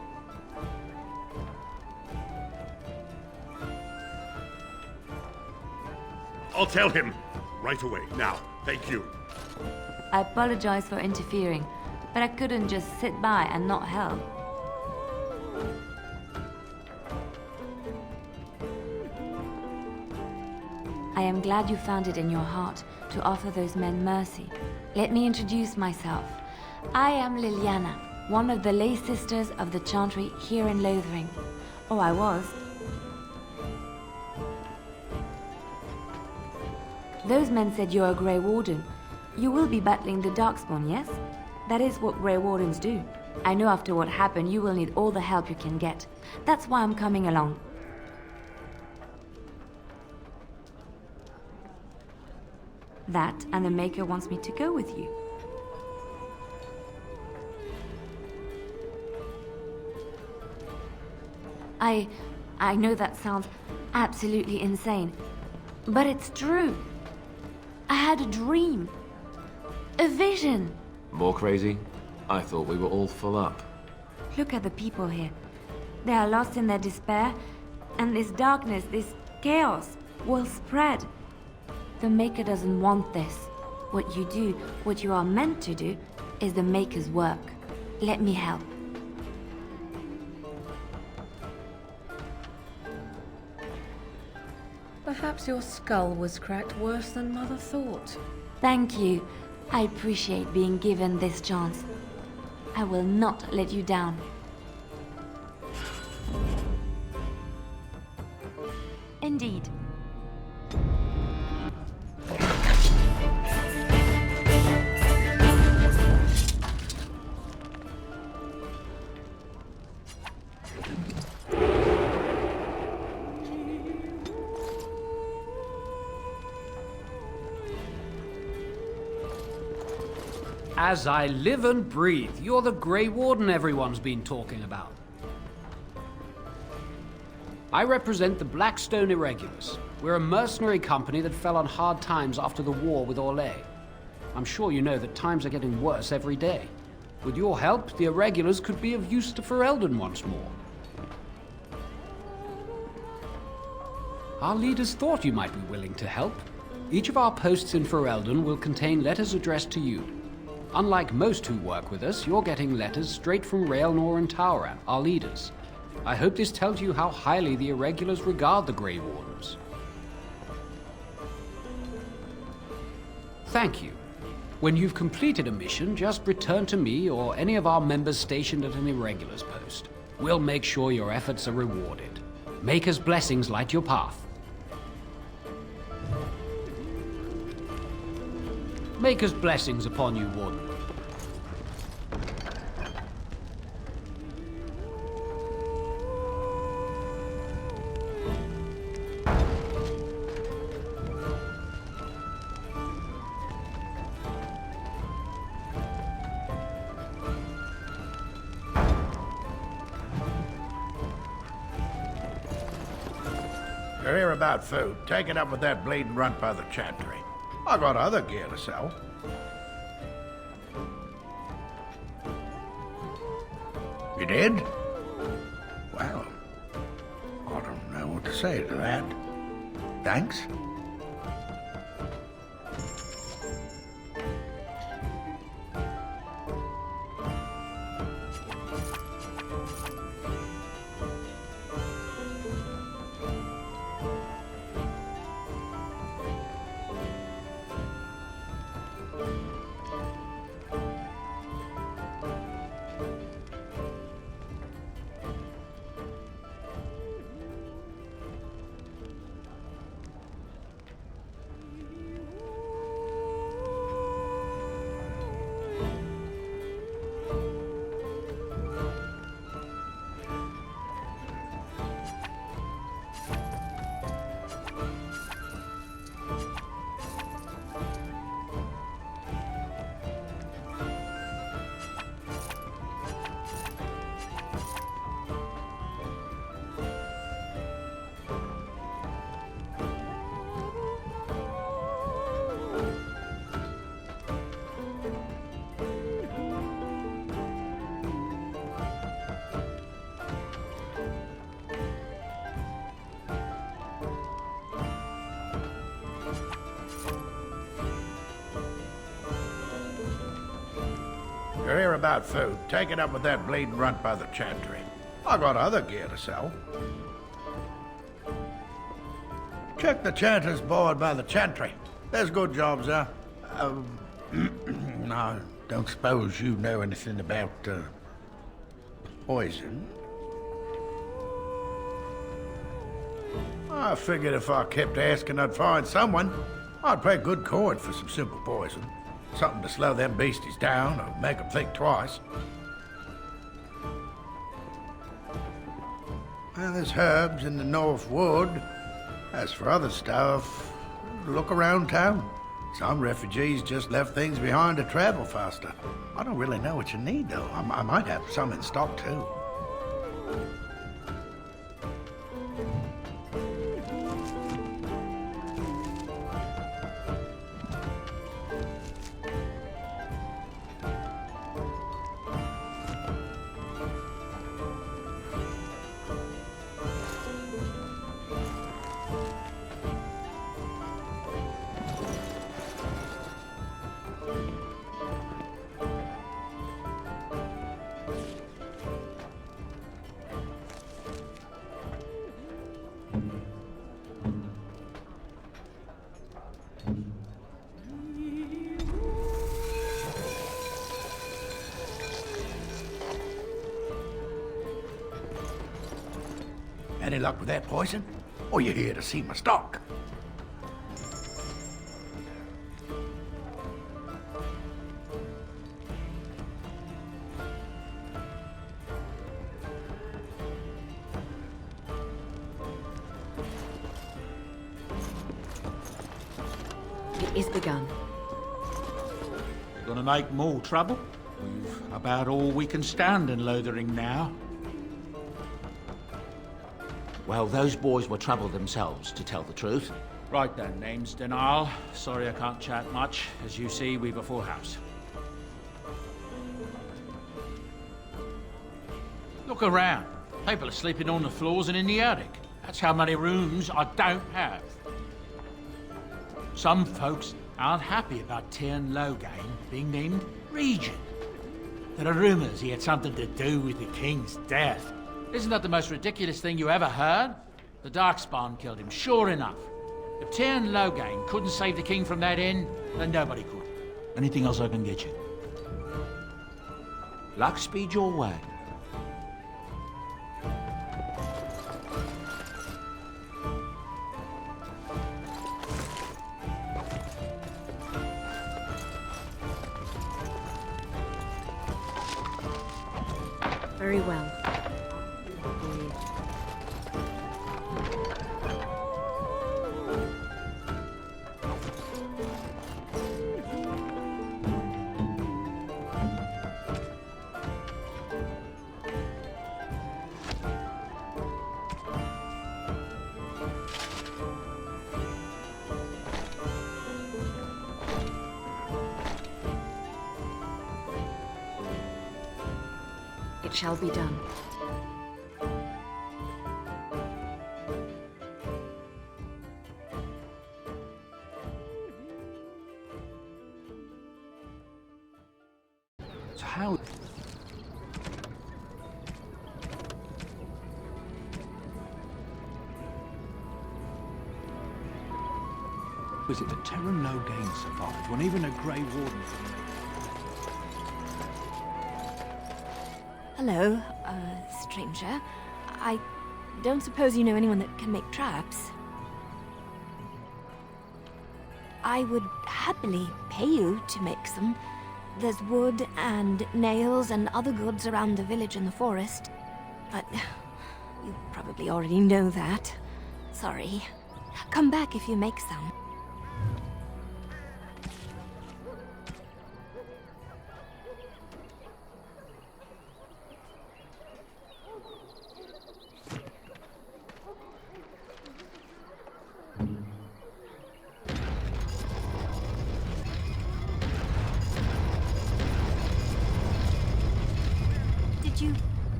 I'll tell him right away. Now, thank you. I apologize for interfering, but I couldn't just sit by and not help. I am glad you found it in your heart to offer those men mercy. Let me introduce myself. I am Liliana, one of the lay sisters of the Chantry here in Lothering. Oh, I was. Those men said you're a Grey Warden. You will be battling the Darkspawn, yes? That is what Grey Wardens do. I know after what happened, you will need all the help you can get. That's why I'm coming along. That, and the Maker wants me to go with you. I know that sounds absolutely insane, But it's true. I had a dream. A vision. More crazy? I thought we were all full up. Look at the people here. They are lost in their despair, and this darkness, this chaos, will spread. The Maker doesn't want this. What you do, what you are meant to do, is the Maker's work. Let me help. Perhaps your skull was cracked worse than Mother thought. Thank you. I appreciate being given this chance. I will not let you down. Indeed. As I live and breathe, you're the Grey Warden everyone's been talking about. I represent the Blackstone Irregulars. We're a mercenary company that fell on hard times after the war with Orlais. I'm sure you know that times are getting worse every day. With your help, the Irregulars could be of use to Ferelden once more. Our leaders thought you might be willing to help. Each of our posts in Ferelden will contain letters addressed to you. Unlike most who work with us, you're getting letters straight from Raelnor and Tauran, our leaders. I hope this tells you how highly the Irregulars regard the Grey Wardens. Thank you. When you've completed a mission, just return to me or any of our members stationed at an Irregulars post. We'll make sure your efforts are rewarded. Maker's blessings light your path. Maker's blessings upon you, Warden. You're here about food. Take it up with that bleeding runt by the chantry. I got other gear to sell. You did? Well, I don't know what to say to that. Thanks. You're here about food. Take it up with that bleeding runt by the chantry. I got other gear to sell. Check the chanter's board by the chantry. There's good jobs there. I don't suppose you know anything about, poison? I figured if I kept asking, I'd find someone. I'd pay good coin for some simple poison. Something to slow them beasties down or make them think twice. Well, there's herbs in the North Wood. As for other stuff, look around town. Some refugees just left things behind to travel faster. I don't really know what you need, though. I might have some in stock, too. Any luck with that poison? Or you here to see my stock? It is begun. Gonna make more trouble? We've about all we can stand in Lothering now. Well, those boys were trouble themselves, to tell the truth. Right then, name's Denal. Sorry I can't chat much. As you see, we've a full house. Look around. People are sleeping on the floors and in the attic. That's how many rooms I don't have. Some folks aren't happy about Tyrn Loghain being named Regent. There are rumors he had something to do with the king's death. Isn't that the most ridiculous thing you ever heard? The Darkspawn killed him, sure enough. If Tyrn Loghain couldn't save the king from that inn, then nobody could. Anything else I can get you? Luck speed your way. Very well. It shall be done. So how... Was it that Tyrn Loghain survived when even a Grey Warden... Hello, stranger. I don't suppose you know anyone that can make traps. I would happily pay you to make some. There's wood and nails and other goods around the village and the forest. But you probably already know that. Sorry. Come back if you make some.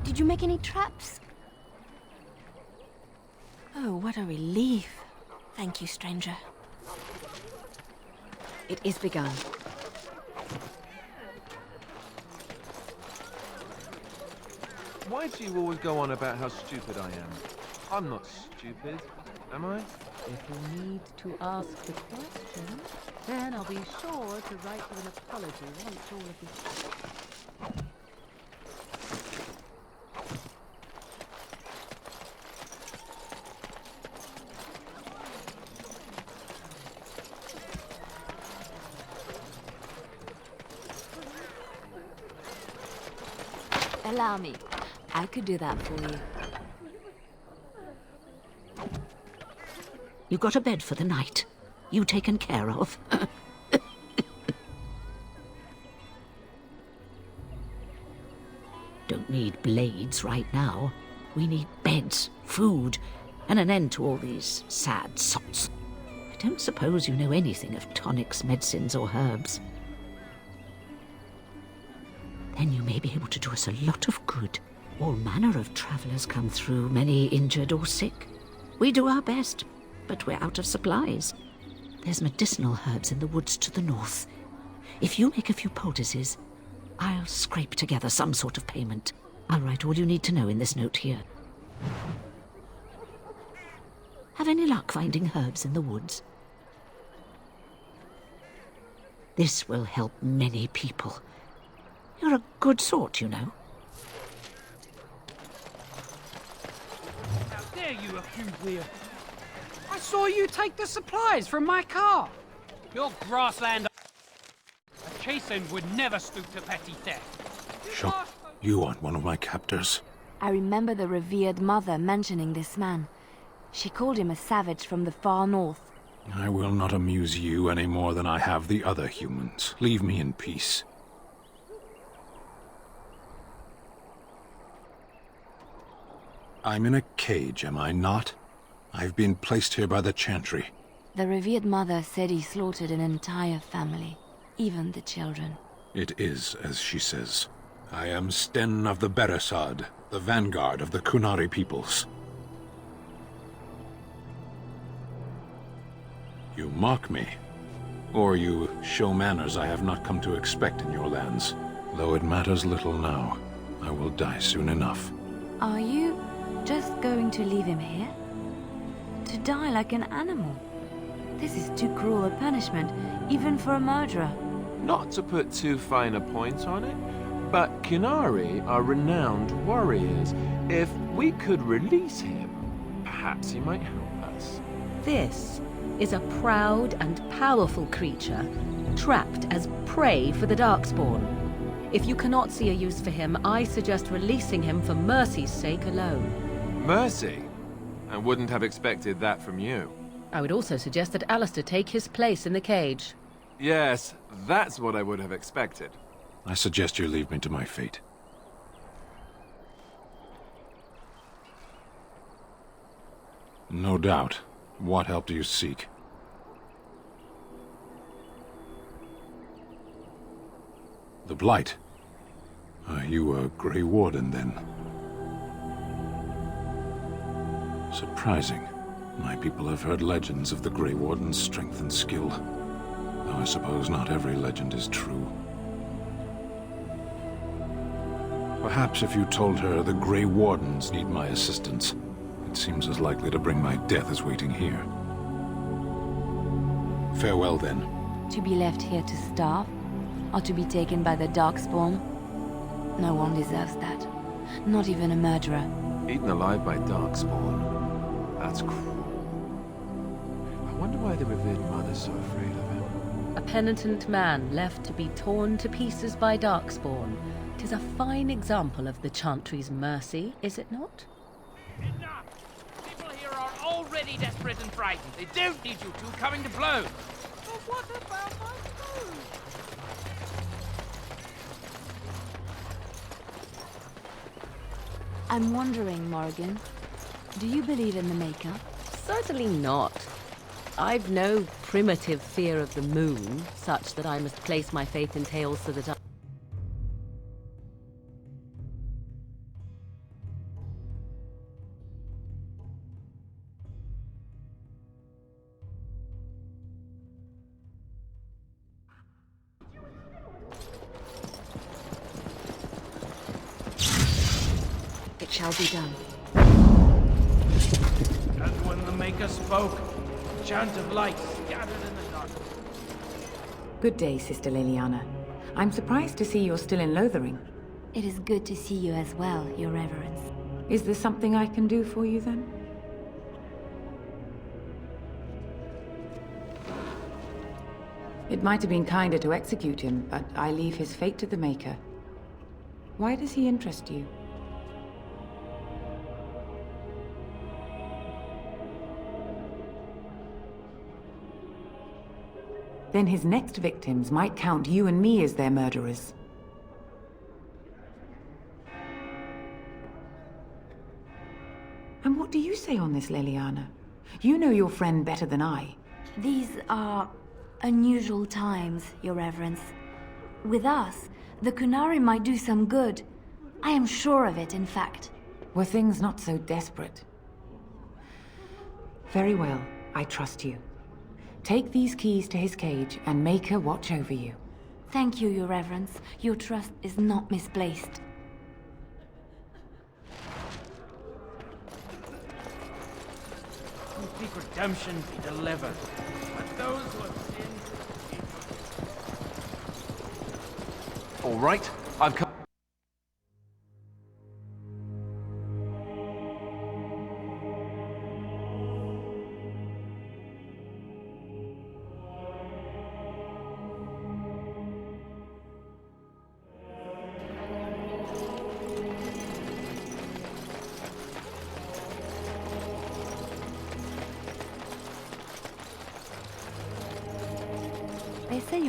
Did you make any traps? Oh, what a relief. Thank you, stranger. It is begun. Why do you always go on about how stupid I am? I'm not stupid, am I? If you need to ask the question, then I'll be sure to write you an apology once all of this... Allow me. I could do that for you. You got a bed for the night? You taken care of? Don't need blades right now. We need beds, food, and an end to all these sad sots. I don't suppose you know anything of tonics, medicines, or herbs. Then you may be able to do us a lot of good. All manner of travellers come through, many injured or sick. We do our best, but we're out of supplies. There's medicinal herbs in the woods to the north. If you make a few poultices, I'll scrape together some sort of payment. I'll write all you need to know in this note here. Have any luck finding herbs in the woods? This will help many people. You're a good sort, you know. How dare you accuse me of? I saw you take the supplies from my car. Your grassland... A chastened would never stoop to petty theft. Show you aren't one of my captors. I remember the revered mother mentioning this man. She called him a savage from the far north. I will not amuse you any more than I have the other humans. Leave me in peace. I'm in a cage, am I not? I've been placed here by the Chantry. The revered mother said he slaughtered an entire family, even the children. It is as she says. I am Sten of the Beresad, the vanguard of the Kunari peoples. You mock me, or you show manners I have not come to expect in your lands. Though it matters little now, I will die soon enough. Are you just going to leave him here? To die like an animal? This is too cruel a punishment, even for a murderer. Not to put too fine a point on it, but Kunari are renowned warriors. If we could release him, perhaps he might help us. This is a proud and powerful creature, trapped as prey for the Darkspawn. If you cannot see a use for him, I suggest releasing him for mercy's sake alone. Mercy? I wouldn't have expected that from you. I would also suggest that Alistair take his place in the cage. Yes, that's what I would have expected. I suggest you leave me to my fate. No doubt. What help do you seek? The Blight. Are you a Grey Warden, then? Surprising. My people have heard legends of the Grey Warden's strength and skill. Though I suppose not every legend is true. Perhaps if you told her the Grey Wardens need my assistance, it seems as likely to bring my death as waiting here. Farewell, then. To be left here to starve? Or to be taken by the Darkspawn? No one deserves that. Not even a murderer. Eaten alive by Darkspawn. That's cruel. I wonder why the revered mother's so afraid of him. A penitent man left to be torn to pieces by Darkspawn. 'Tis a fine example of the Chantry's mercy, is it not? Enough! People here are already desperate and frightened. They don't need you two coming to blows. But what about my food? I'm wondering, Morgan, do you believe in the Maker? Certainly not. I've no primitive fear of the moon, such that I must place my faith in tales so that I... It shall be done. And when the Maker spoke, a chant of light scattered in the dark. Good day, Sister Liliana. I'm surprised to see you're still in Lothering. It is good to see you as well, Your Reverence. Is there something I can do for you, then? It might have been kinder to execute him, but I leave his fate to the Maker. Why does he interest you? Then his next victims might count you and me as their murderers. And what do you say on this, Liliana? You know your friend better than I. These are unusual times, Your Reverence. With us, the Kunari might do some good. I am sure of it, in fact. Were things not so desperate? Very well, I trust you. Take these keys to his cage and make her watch over you. Thank you, Your Reverence. Your trust is not misplaced. And seek redemption be delivered. But those who have sinned... All right, I've come...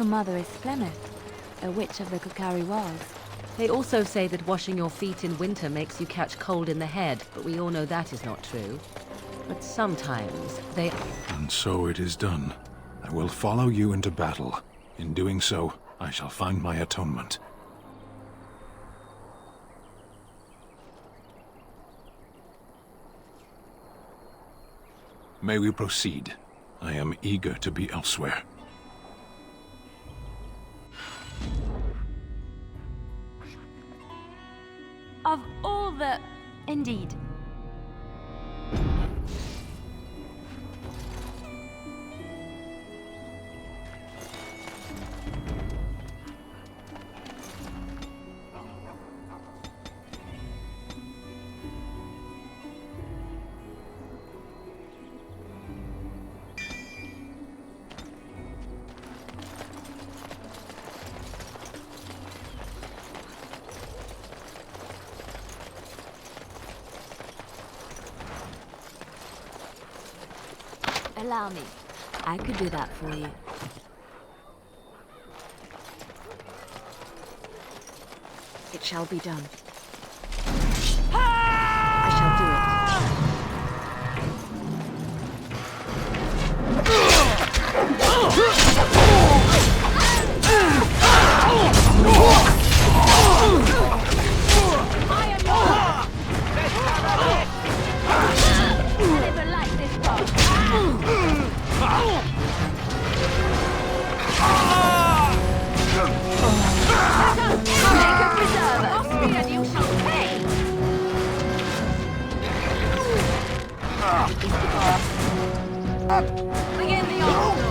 your mother is Flemeth, a witch of the Kukari Wilds. They also say that washing your feet in winter makes you catch cold in the head, but we all know that is not true. But sometimes they... And so it is done. I will follow you into battle. In doing so, I shall find my atonement. May we proceed? I am eager to be elsewhere. Of all the... Indeed. Allow me. I could do that for you. It shall be done. I shall do it. Begin the onslaught!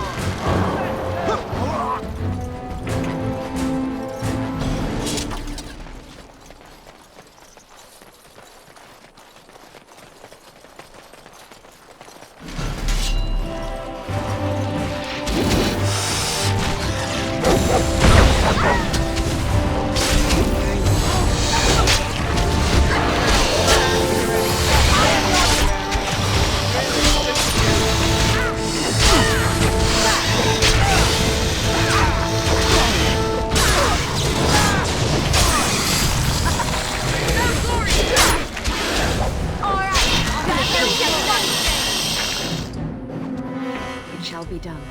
It shall be done.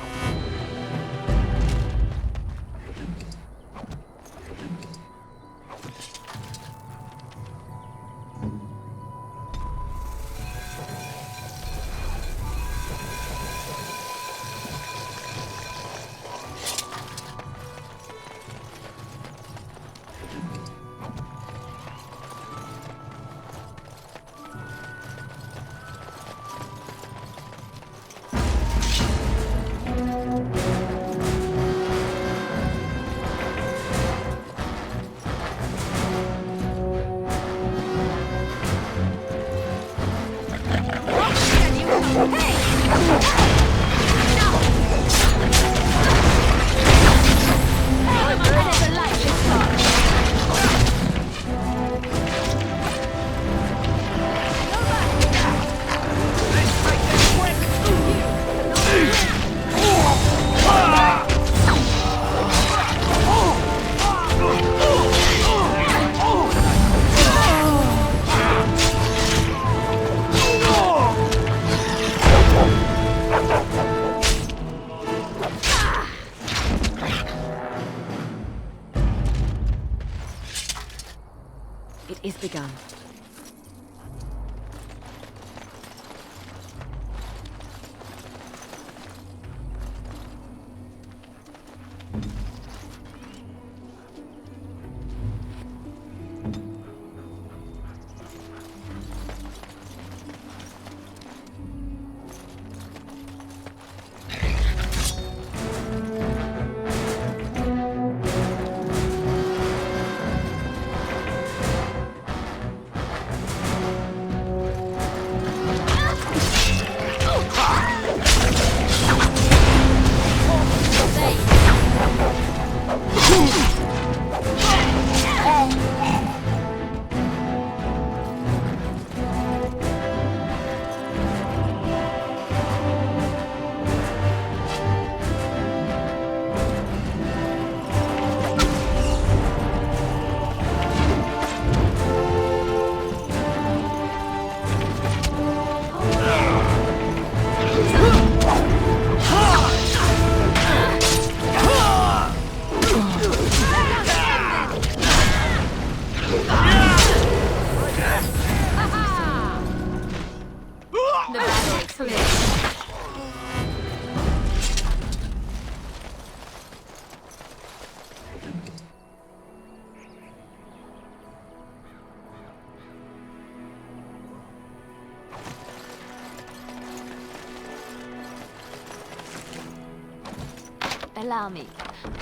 Allow me.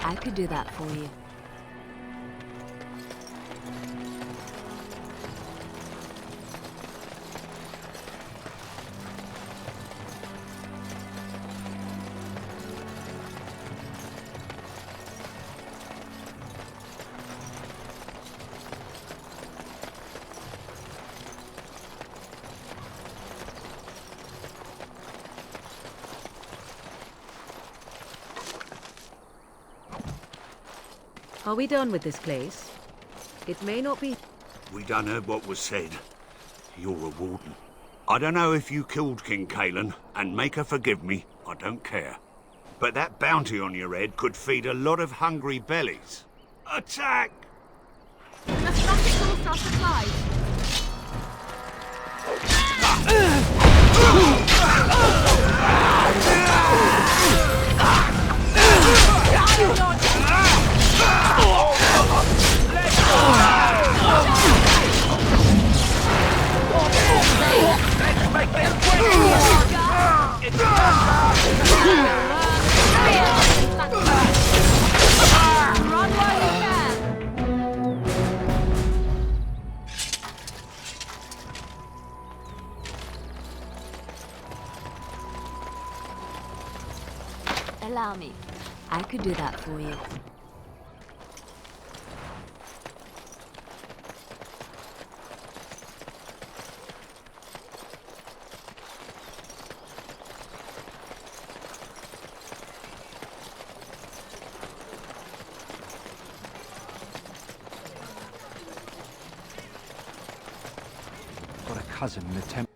I could do that for you. Are we done with this place? It may not be... We done heard what was said. You're a warden. I don't know if you killed King Kalen, and make her forgive me, I don't care. But that bounty on your head could feed a lot of hungry bellies. Attack! Let's not exhaust our supplies. Allow me. I could do that for you. Got a cousin in the temple.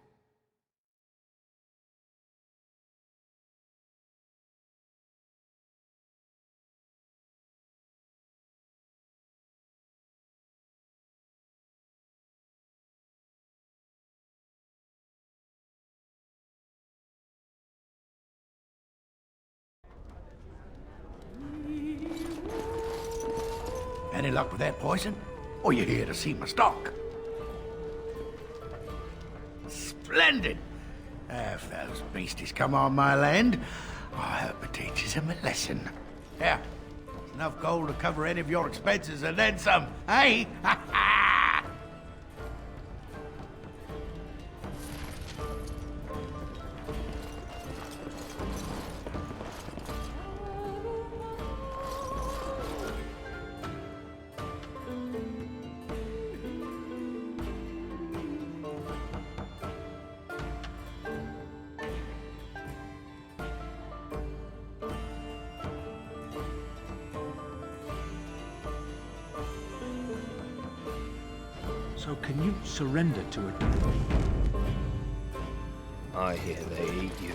Any luck with that poison? Or you here to see my stock? Splendid! If those beasties come on my land, I hope it teaches them a lesson. Yeah, enough gold to cover any of your expenses and then some, eh? Ha ha! So can you surrender to it? I hear they eat you.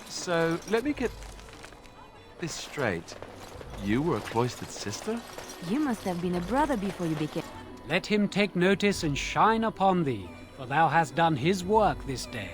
So, let me get this straight. You were a cloistered sister? You must have been a brother before you became... Let him take notice and shine upon thee, for thou hast done his work this day.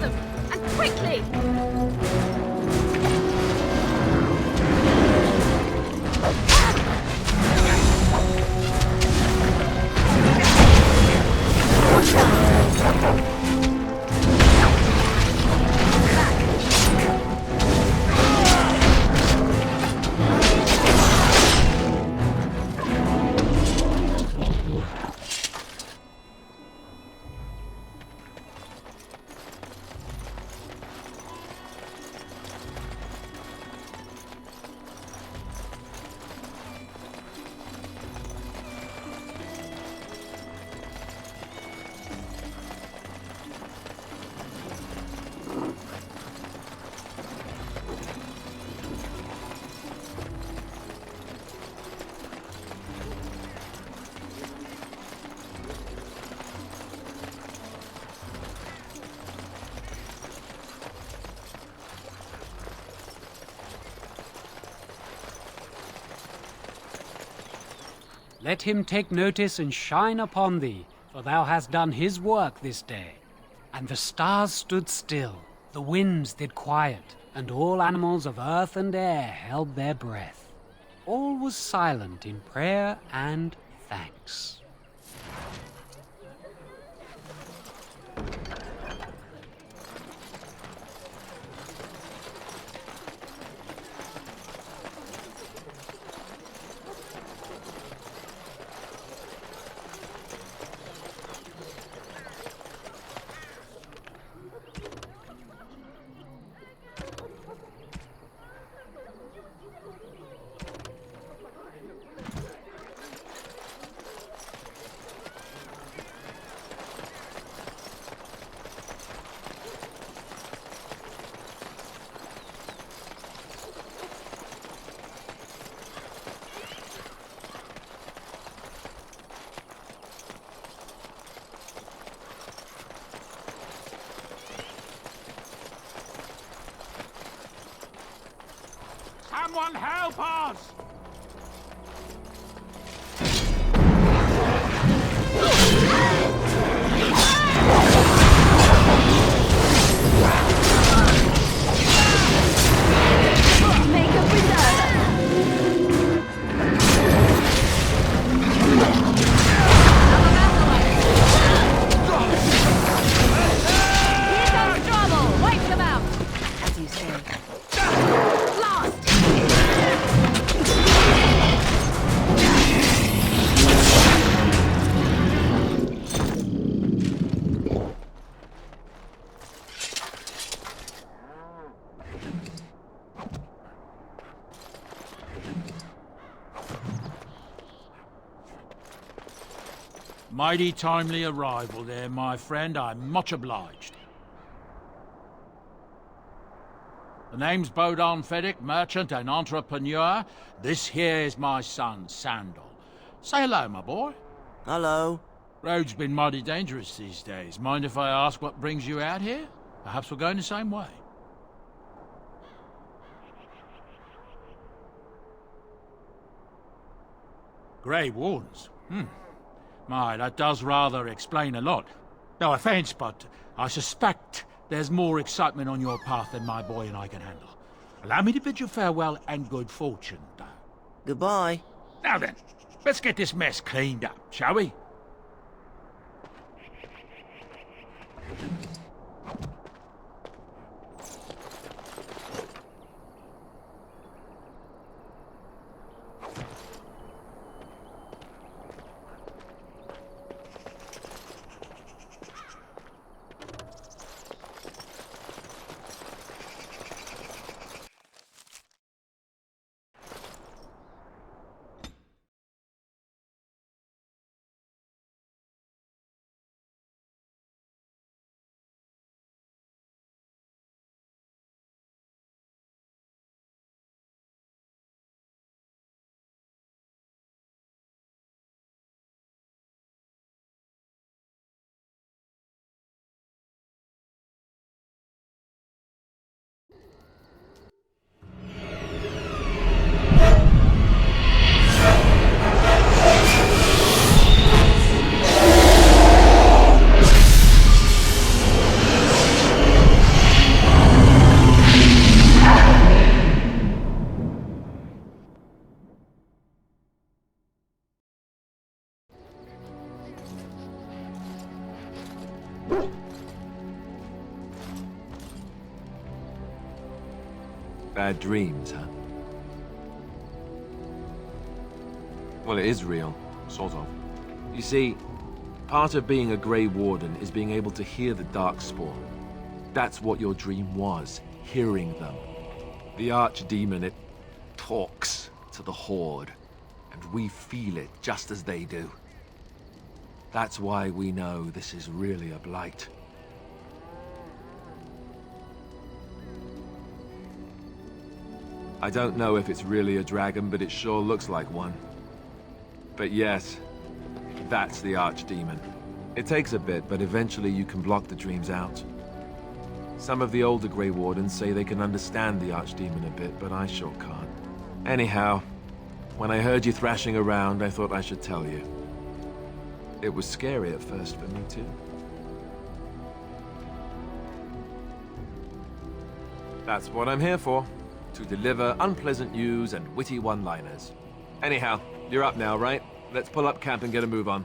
them! And quickly! Let him take notice and shine upon thee, for thou hast done his work this day. And the stars stood still, the winds did quiet, and all animals of earth and air held their breath. All was silent in prayer and thanks. Someone help us! Make a preserver! Here comes trouble! Wipe them out! As you say. Blast! Mighty timely arrival there, my friend. I'm much obliged. The name's Bodon Feddick, merchant and entrepreneur. This here is my son, Sandal. Say hello, my boy. Hello. Road's been mighty dangerous these days. Mind if I ask what brings you out here? Perhaps we're going the same way. Grey Wardens? My, that does rather explain a lot. No offence, but I suspect there's more excitement on your path than my boy and I can handle. Allow me to bid you farewell and good fortune, though. Goodbye. Now then, let's get this mess cleaned up, shall we? Bad dreams, huh? Well, it is real, sort of. You see, part of being a Grey Warden is being able to hear the Darkspawn. That's what your dream was, hearing them. The Archdemon, it talks to the Horde, and we feel it just as they do. That's why we know this is really a blight. I don't know if it's really a dragon, but it sure looks like one. But yes, that's the Archdemon. It takes a bit, but eventually you can block the dreams out. Some of the older Grey Wardens say they can understand the Archdemon a bit, but I sure can't. Anyhow, when I heard you thrashing around, I thought I should tell you. It was scary at first for me, too. That's what I'm here for. To deliver unpleasant news and witty one-liners. Anyhow, you're up now, right? Let's pull up camp and get a move on.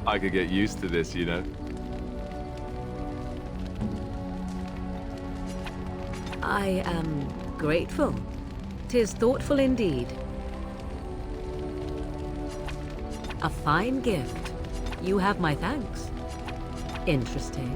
I could get used to this, you know. I am grateful. 'Tis thoughtful indeed. A fine gift. You have my thanks. Interesting.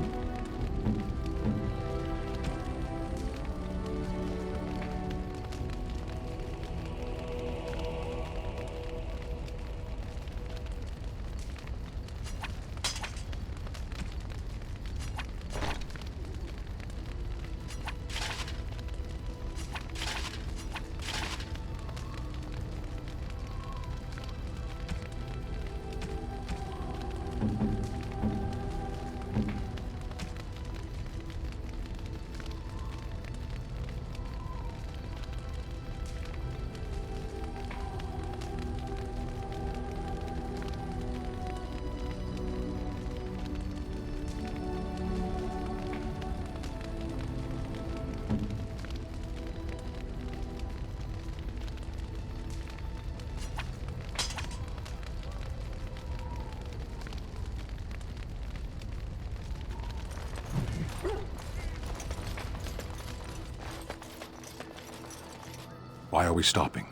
Why are we stopping?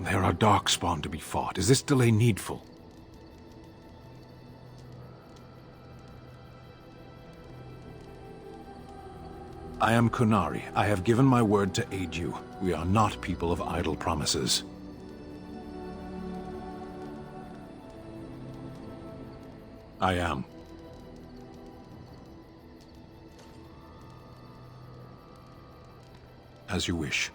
There are Darkspawn to be fought. Is this delay needful? I am Kunari. I have given my word to aid you. We are not people of idle promises. I am. As you wish.